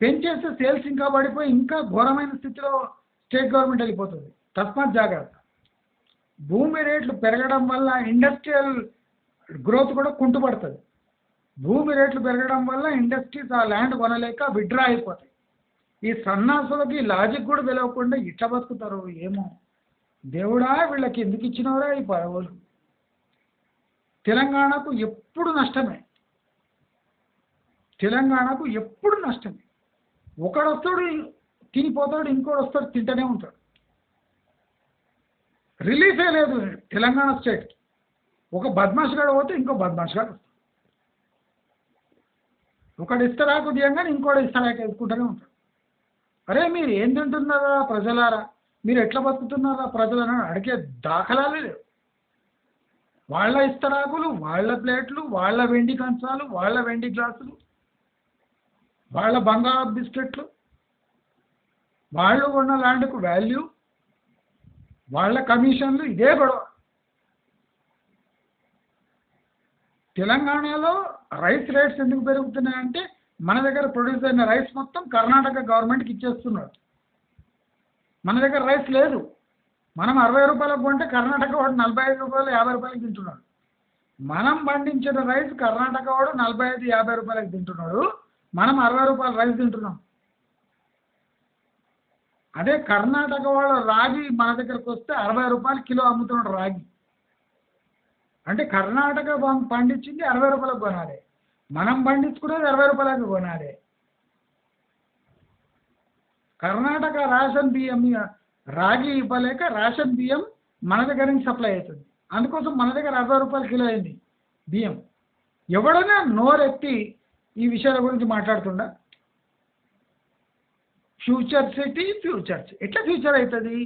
పెంచేస్తే సేల్స్ ఇంకా పడిపోయి ఇంకా ఘోరమైన స్థితిలో స్టేట్ గవర్నమెంట్ వెళ్ళిపోతుంది. తస్మాత్ జాగ్రత్త. భూమి రేట్లు పెరగడం వల్ల ఇండస్ట్రియల్ గ్రోత్ కూడా కుంటుపడుతుంది. భూమి రేట్లు పెరగడం వల్ల ఇండస్ట్రీస్ ఆ ల్యాండ్ కొనలేక విడ్రా అయిపోతాయి. ఈ సన్నాసులకి లాజిక్ కూడా తెలియకుండా ఇట్లా బతుకుతారు ఏమో. దేవుడా వీళ్ళకి ఎందుకు ఇచ్చినవరా ఈ పదవులు? తెలంగాణకు ఎప్పుడు నష్టమే, తెలంగాణకు ఎప్పుడు నష్టమే. ఒకడు వస్తాడు తినిపోతాడు, ఇంకోటి వస్తాడు తింటూనే ఉంటాడు. రిలీఫే లేదు తెలంగాణ స్టేట్. ఒక బద్మాష్ గాడు పోతే ఇంకో బద్మాష్ గాడు వస్తాడు. ఒకడు ఇస్తరాకు దియంగానే ఇంకోటి ఇస్తరాకు ఎదుర్కొంటూనే ఉంటాడు. అరే మీరు ఏం తింటున్నారా ప్రజలారా, మీరు ఎట్లా బతుకుతున్నారా ప్రజలను అడిగే దాఖలాలే లేవు. వాళ్ళ ఇస్తరాకులు, వాళ్ళ ప్లేట్లు, వాళ్ళ వెండి కంచాలు, వాళ్ళ వెండి గ్లాసులు, వాళ్ళ బంగారు బిస్కెట్లు, వాళ్ళు కొన్న ల్యాండ్కు వాల్యూ, వాళ్ళ కమిషన్లు, ఇదే గొడవ. తెలంగాణలో రైస్ రేట్స్ ఎందుకు పెరుగుతున్నాయంటే మన దగ్గర ప్రొడ్యూస్ అయిన రైస్ మొత్తం కర్ణాటక గవర్నమెంట్కి ఇచ్చేస్తున్నారు. మన దగ్గర రైస్ లేదు. మనం 60 రూపాయలకు కొంటే కర్ణాటక వాడు 45 రూపాయలు, 50 రూపాయలకి తింటున్నాడు. మనం పండించిన రైస్ కర్ణాటక వాడు 45, 50 రూపాయలకి తింటున్నాడు. మనం 60 రూపాయల రైస్ తింటున్నాం. అదే కర్ణాటక వాడు రాగి మన దగ్గరకు వస్తే 60 రూపాయలు కిలో అమ్ముతున్నాడు రాగి. అంటే కర్ణాటక పండించింది 60 రూపాయలకు కొనాలి, మనం పండించుకునేది 60 రూపాయలకు కొనాలి. కర్ణాటక రేషన్ బియ్యం రాగి ఇవ్వలేక రేషన్ బియ్యం మన దగ్గర నుంచి సప్లై అవుతుంది. అందుకోసం మన దగ్గర 60 రూపాయలు కిలో అయింది బియ్యం. ఎవడైనా నోరెత్తి ఈ విషయాల గురించి మాట్లాడుతుండ? ఫ్యూచర్ సిటీ, ఫ్యూచర్ ఎట్లా ఫ్యూచర్ అవుతుంది?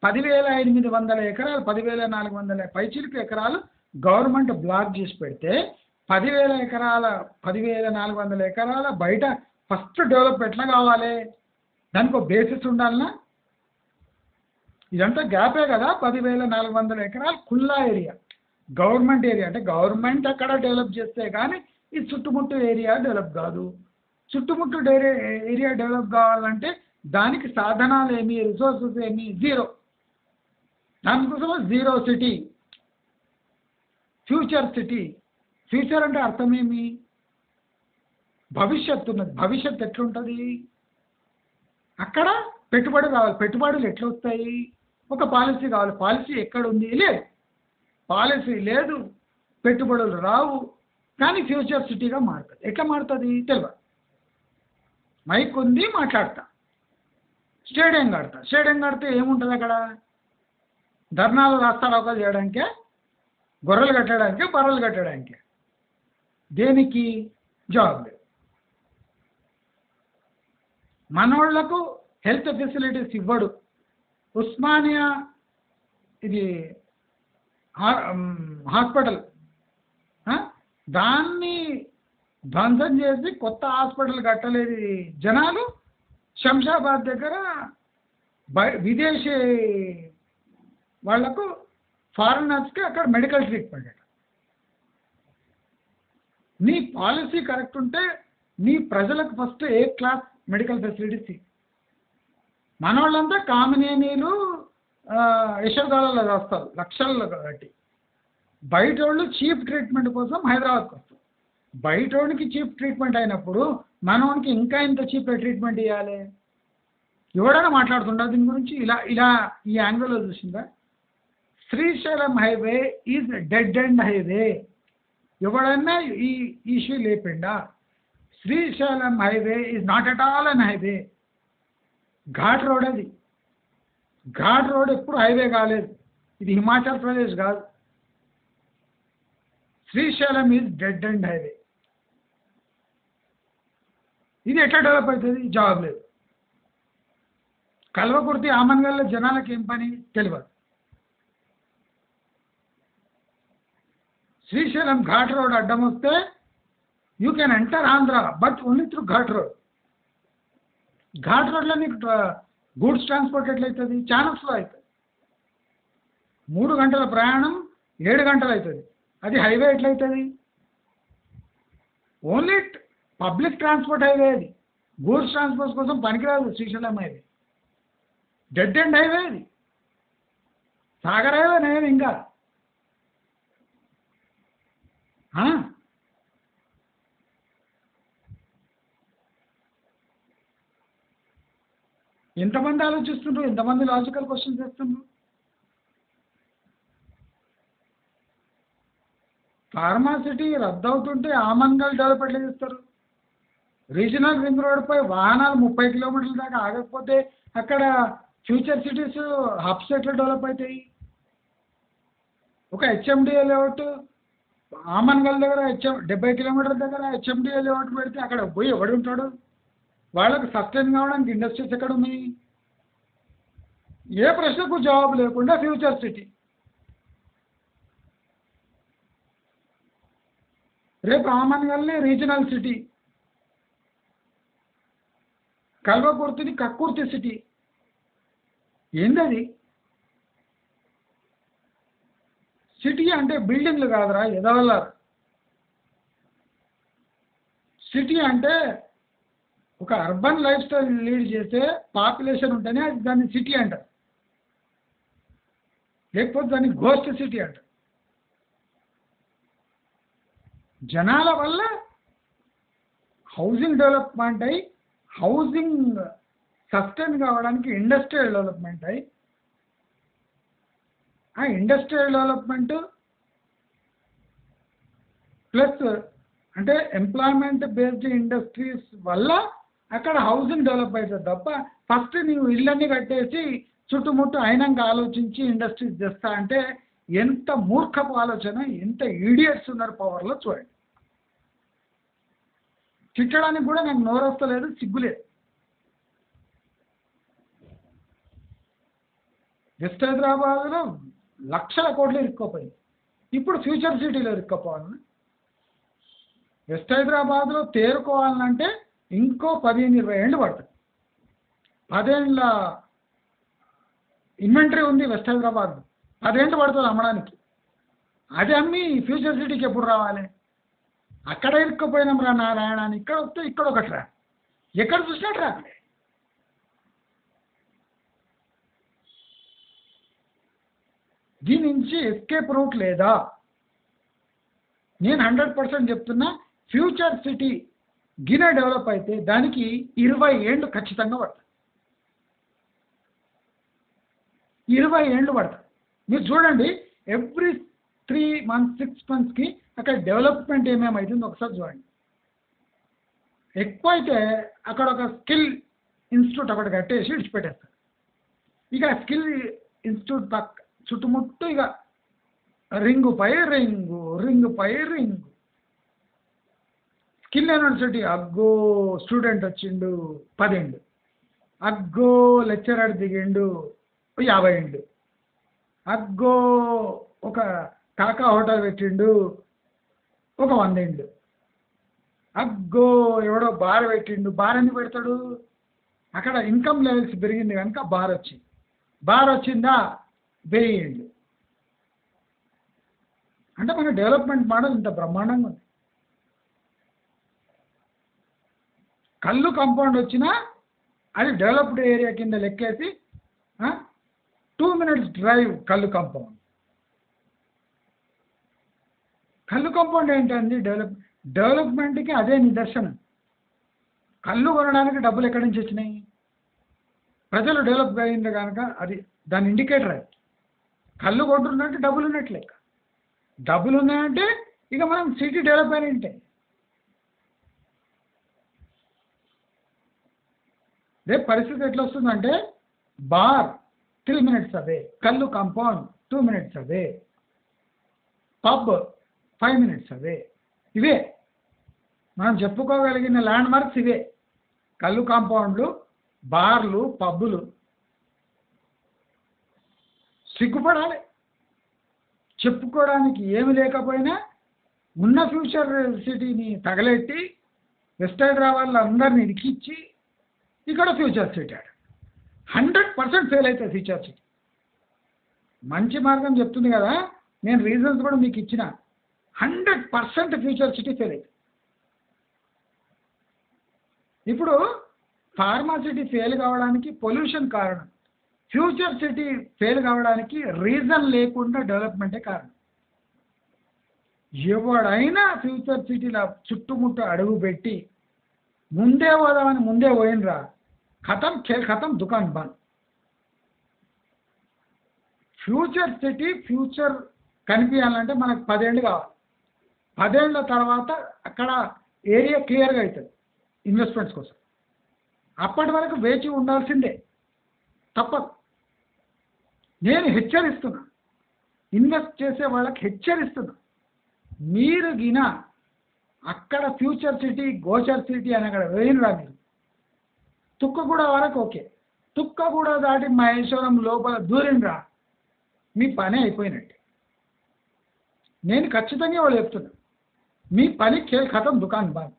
10,800 ఎకరాలు, 10,400 పైచిలుకు ఎకరాలు గవర్నమెంట్ బ్లాక్ చేసి పెడితే 10,400 ఎకరాల బయట ఫస్ట్ డెవలప్ ఎట్లా కావాలి? దానికి ఒక బేసిస్ ఉండాలనా? ఇదంతా గ్యాపే కదా. 10,400 ఎకరాలు ఖుల్లా ఏరియా, గవర్నమెంట్ ఏరియా. అంటే గవర్నమెంట్ అక్కడ డెవలప్ చేస్తే కానీ ఈ చుట్టుముట్టు ఏరియా డెవలప్ కాదు. చుట్టుముట్టు ఏరియా డెవలప్ కావాలంటే దానికి సాధనాలు ఏమి, రిసోర్సెస్ ఏమి, జీరో. దానికోసం zero city, future city. Future అంటే అర్థం ఏమి? భవిష్యత్తు ఉన్నది. భవిష్యత్తు ఎట్లుంటుంది? అక్కడ పెట్టుబడి రావాలి. పెట్టుబడులు ఎట్లా వస్తాయి? ఒక పాలసీ కావాలి. పాలసీ ఎక్కడుంది? లేదు. పాలసీ లేదు, పెట్టుబడులు రావు. కానీ ఫ్యూచర్ సిటీగా మారుతుంది. ఎట్లా మారుతుంది తెలియదు. మైక్ ఉంది, మాట్లాడతా. స్టేడియం కడతా. స్టేడియం కడితే ఏముంటుంది అక్కడ? ధర్నాలు రాస్తారోకాలు చేయడానికే, గొర్రెలు కట్టడానికే, బర్రెలు కట్టడానికే. దేనికి? జాబ్ లేదు. మనోళ్లకు హెల్త్ ఫెసిలిటీస్ ఇవ్వడు. ఉస్మానియా ఇది హాస్పిటల్, దాన్ని ధ్వంసం చేసి కొత్త హాస్పిటల్ కట్టలేదు జనాలు. శంషాబాద్ దగ్గర విదేశీ వాళ్లకు, ఫారినర్స్కి అక్కడ మెడికల్ ట్రీట్మెంట్. నీ పాలసీ కరెక్ట్ ఉంటే నీ ప్రజలకు ఫస్ట్ ఏ క్లాస్ మెడికల్ ఫెసిలిటీస్. మనోళ్ళంతా కామినేనీలు, యశోదాలలో వస్తారు లక్షల్లో కట్టి. బయట వాళ్ళు చీప్ ట్రీట్మెంట్ కోసం హైదరాబాద్కి వస్తారు. బయట వాడికి చీప్ ట్రీట్మెంట్ అయినప్పుడు మనోనికి ఇంకా ఇంత చీప్ ట్రీట్మెంట్ ఇవ్వాలి. ఎవడైనా మాట్లాడుతుండ దీని గురించి ఇలా ఇలా ఈ యాంగిల్లో చూసిందా? Srisailam highway is dead end highway. ఎవడన్నా ఈ ఇష్యూ లేపిండా? Srisailam highway is not at all an highway. Ghat road అది. ఘాట్ రోడ్ ఎప్పుడు హైవే కాలేదు. ఇది హిమాచల్ ప్రదేశ్ కాదు. Srisailam is dead end highway. ఇది ఎట్లా డెవలప్ అవుతుంది? జవాబు లేదు. కల్వకుర్తి ఆమన్గల్లో జనాలకు ఏం పని తెలియదు. శ్రీశైలం ఘాట్ రోడ్ అడ్డం వస్తే you can enter Andhra but only through ghat road. Ghat రోడ్లో నీకు గూడ్స్ ట్రాన్స్పోర్ట్ ఎట్లయితుంది? చాలా స్లో అవుతుంది. 3 గంటల ప్రయాణం 7 గంటలు అవుతుంది. అది హైవే ఎట్లయితుంది? ఓన్లీ పబ్లిక్ ట్రాన్స్పోర్ట్ హైవే అది. గూడ్స్ ట్రాన్స్పోర్ట్ కోసం పనికిరాదు Srisailam highway. Dead end highway అది. సాగర్ హైవే నేను ఇంకా ఎంతమంది ఆలోచిస్తుండ్రు? ఎంతమంది లాజికల్ క్వశ్చన్స్ చేస్తుండ్రు? ఫార్మాసిటీ రద్దు అవుతుంటే ఆమన్గల్ డెవలప్ ఎట్లా చేస్తారు? రీజనల్ రింగ్ రోడ్పై వాహనాలు 30 కిలోమీటర్ల దాకా ఆగకపోతే అక్కడ ఫ్యూచర్ సిటీస్ హబ్స్ ఎట్లా డెవలప్ అవుతాయి? ఒక హెచ్ఎండిఏ లేఅవుట్ ఆమన్గల్ దగ్గర 70 కిలోమీటర్ల దగ్గర హెచ్ఎండిఏ లేఅవుట్ పెడితే అక్కడ పోయి ఎవడు ఉంటాడు? వాళ్ళకు సస్టైన్ కావడానికి ఇండస్ట్రీస్ ఎక్కడ ఉన్నాయి? ఏ ప్రశ్నకు జవాబు లేకుండా ఫ్యూచర్ సిటీ. రేపు ఆమన్గల్ని రీజనల్ సిటీ, కల్వకుర్తిని కక్కుర్తి సిటీ. ఏందది? సిటీ అంటే బిల్డింగ్లు కాదురా ఎదవల్ల. సిటీ అంటే ఒక అర్బన్ లైఫ్ స్టైల్ లీడ్ చేసే పాపులేషన్ ఉంటేనే అది దాన్ని సిటీ అంటారు. లేకపోతే దాన్ని గోస్ట్ సిటీ అంటారు. జనాల వల్ల హౌసింగ్ డెవలప్మెంట్ అయి హౌసింగ్ సస్టైన్ కావడానికి ఇండస్ట్రియల్ డెవలప్మెంట్ అయి ఆ ఇండస్ట్రియల్ డెవలప్మెంట్ ప్లస్ అంటే ఎంప్లాయ్మెంట్ బేస్డ్ ఇండస్ట్రీస్ వల్ల అక్కడ హౌసింగ్ డెవలప్ అవుతుంది తప్ప ఫస్ట్ నీవు ఇళ్ళన్నీ కట్టేసి చుట్టుముట్టు అయినాక ఆలోచించి ఇండస్ట్రీస్ చేస్తా అంటే ఎంత మూర్ఖపు ఆలోచన, ఎంత ఈడియట్స్ ఉన్నారు పవర్లో చూడండి. తిట్టడానికి కూడా నాకు నోరొస్తలేదు, సిగ్గులేదు. వెస్ట్ హైదరాబాద్లో లక్షల కోట్లు ఇరుక్కోపోయింది. ఇప్పుడు ఫ్యూచర్ సిటీలో ఇరుక్కోపోవాలని. వెస్ట్ హైదరాబాద్లో తేరుకోవాలంటే ఇంకో 15-20 ఏళ్ళు పడుతుంది. 10 ఏళ్ళ ఇన్వెంటరీ ఉంది వెస్ట్ హైదరాబాద్. 10 ఏళ్ళు పడుతుంది అమ్మడానికి. అది అమ్మి ఫ్యూచర్ సిటీకి ఎప్పుడు రావాలి? అక్కడ ఇరుక్కుపోయినాం రా నారాయణ అని. ఇక్కడ వస్తే ఇక్కడ ఒకటి రా, ఎక్కడ చూసినా ట్రాఫిక్. దీని నుంచి ఎస్కేప్ రూట్ లేదా? నేను 100% చెప్తున్నా. ఫ్యూచర్ సిటీ గిన డెవలప్ అయితే దానికి 20 ఏళ్ళు ఖచ్చితంగా పడుతుంది. 20 ఏళ్ళు పడుతుంది. మీరు చూడండి, ఎవ్రీ 3 months 6 monthsకి అక్కడ డెవలప్మెంట్ ఏమేమవుతుందో ఒకసారి చూడండి. ఎక్కువ అయితే అక్కడ ఒక స్కిల్ ఇన్స్టిట్యూట్ ఒకటి కట్టేసి విడిచిపెట్టేస్తారు. ఇక స్కిల్ ఇన్స్టిట్యూట్ పక్క చుట్టుముట్టు ఇక రింగు పై రింగు, రింగు పై రింగు. స్కిల్ యూనివర్సిటీ అగ్గో స్టూడెంట్ వచ్చిండు 10 ఏళ్ళు, అగ్గో లెక్చరర్ దిగిండు 50 ఏళ్ళు, అగ్గో ఒక కాకా హోటల్ పెట్టిండు ఒక 100 ఏళ్ళు, అగ్గో ఎవడో బార్ పెట్టిండు. బార్ ఎందుకు పెడతాడు? అక్కడ ఇన్కమ్ లెవెల్స్ పెరిగింది కనుక బార్ వచ్చింది. బార్ వచ్చిందా 1000 ఏళ్ళు. అంటే మన డెవలప్మెంట్ మోడల్ ఇంత బ్రహ్మాండంగా ఉంది. కళ్ళు కాంపౌండ్ వచ్చినా అది డెవలప్డ్ ఏరియా కింద లెక్కేసి 2 minutes డ్రైవ్ కళ్ళు కాంపౌండ్. కళ్ళు కాంపౌండ్ ఏంటండి? డెవలప్మెంట్కి అదే నిదర్శనం. కళ్ళు కొనడానికి డబ్బులు ఎక్కడి నుంచి వచ్చినాయి? ప్రజలు డెవలప్ అయింది కనుక అది దాని ఇండికేటర్ అది. కళ్ళు కొంటున్నట్టు డబ్బులు ఉన్నట్టు లెక్క. డబ్బులు ఉన్నాయంటే ఇక మనం సిటీ డెవలప్ అయినట్టే. రేపు పరిస్థితి ఎట్లా వస్తుందంటే బార్ 3 minutes అవే, కళ్ళు కాంపౌండ్ 2 minutes అవే, పబ్ 5 minutes అవే. ఇవే మనం చెప్పుకోగలిగిన ల్యాండ్ మార్క్స్ ఇవే. కళ్ళు కాంపౌండ్లు, బార్లు, పబ్బులు. సిగ్గుపడాలి. చెప్పుకోవడానికి ఏమి లేకపోయినా ఉన్న ఫ్యూచర్ సిటీని తగలెట్టి వెస్ట్ హైదరాబాద్లో అందరిని ఇరికిచ్చి ఇక్కడ ఫ్యూచర్ సిటీ 100% ఫెయిల్ అవుతుంది ఫ్యూచర్ సిటీ. మంచి మార్గం చెప్తుంది కదా, నేను రీజన్స్ కూడా మీకు ఇచ్చిన. 100% ఫ్యూచర్ సిటీ ఫెయిల్ అవుతుంది. ఇప్పుడు ఫార్మా సిటీ ఫెయిల్ కావడానికి పొల్యూషన్ కారణం, ఫ్యూచర్ సిటీ ఫెయిల్ కావడానికి రీజన్ లేకుండా డెవలప్మెంటే కారణం. ఎవడైనా ఫ్యూచర్ సిటీలో చుట్టుముట్టు అడుగు పెట్టి ముందే పోదామని ముందే పోయినరా, ఖతం ఖేల్ ఖతం, దుకాన్ బంద్. ఫ్యూచర్ సిటీ ఫ్యూచర్ కనిపించాలంటే మనకు 10 ఏళ్ళు కావాలి. 10 ఏళ్ళ తర్వాత అక్కడ ఏరియా క్లియర్గా అవుతుంది ఇన్వెస్ట్మెంట్స్ కోసం. అప్పటి వరకు వేచి ఉండాల్సిందే, తప్పదు. నేను హెచ్చరిస్తున్నా, ఇన్వెస్ట్ చేసే వాళ్ళకి హెచ్చరిస్తున్నా. మీరు గిన అక్కడ ఫ్యూచర్ సిటీ గోచర్ సిటీ అని అక్కడ వేయినరా మీరు, తుక్కగూడ వరకు ఓకే, తుక్కగూడ దాటి మహేశ్వరం లోపల దూరినరా మీ పని అయిపోయినట్టు. నేను ఖచ్చితంగా వాళ్ళు చెప్తున్నా, మీ పని ఖేల్ ఖతం, దుకాన్ బంద్.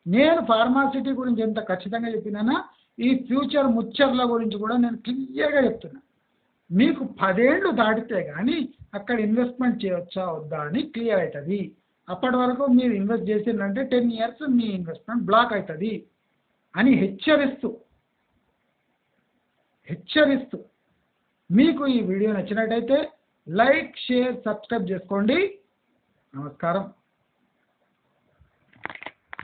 నేను ఫార్మాసిటీ గురించి ఎంత ఖచ్చితంగా చెప్పినానా, ఈ ఫ్యూచర్ ముచ్చర్ల గురించి కూడా నేను క్లియర్గా చెప్తున్నా. మీకు 10 ఏళ్ళు దాటితే కానీ అక్కడ ఇన్వెస్ట్మెంట్ చేయవచ్చా వద్దా అని క్లియర్ అవుతుంది. అప్పటి వరకు మీరు ఇన్వెస్ట్ చేసిందంటే 10 years మీ ఇన్వెస్ట్మెంట్ బ్లాక్ అవుతుంది అని హెచ్చరిస్తూ మీకు ఈ వీడియో నచ్చినట్టయితే లైక్, షేర్, సబ్స్క్రైబ్ చేసుకోండి. నమస్కారం.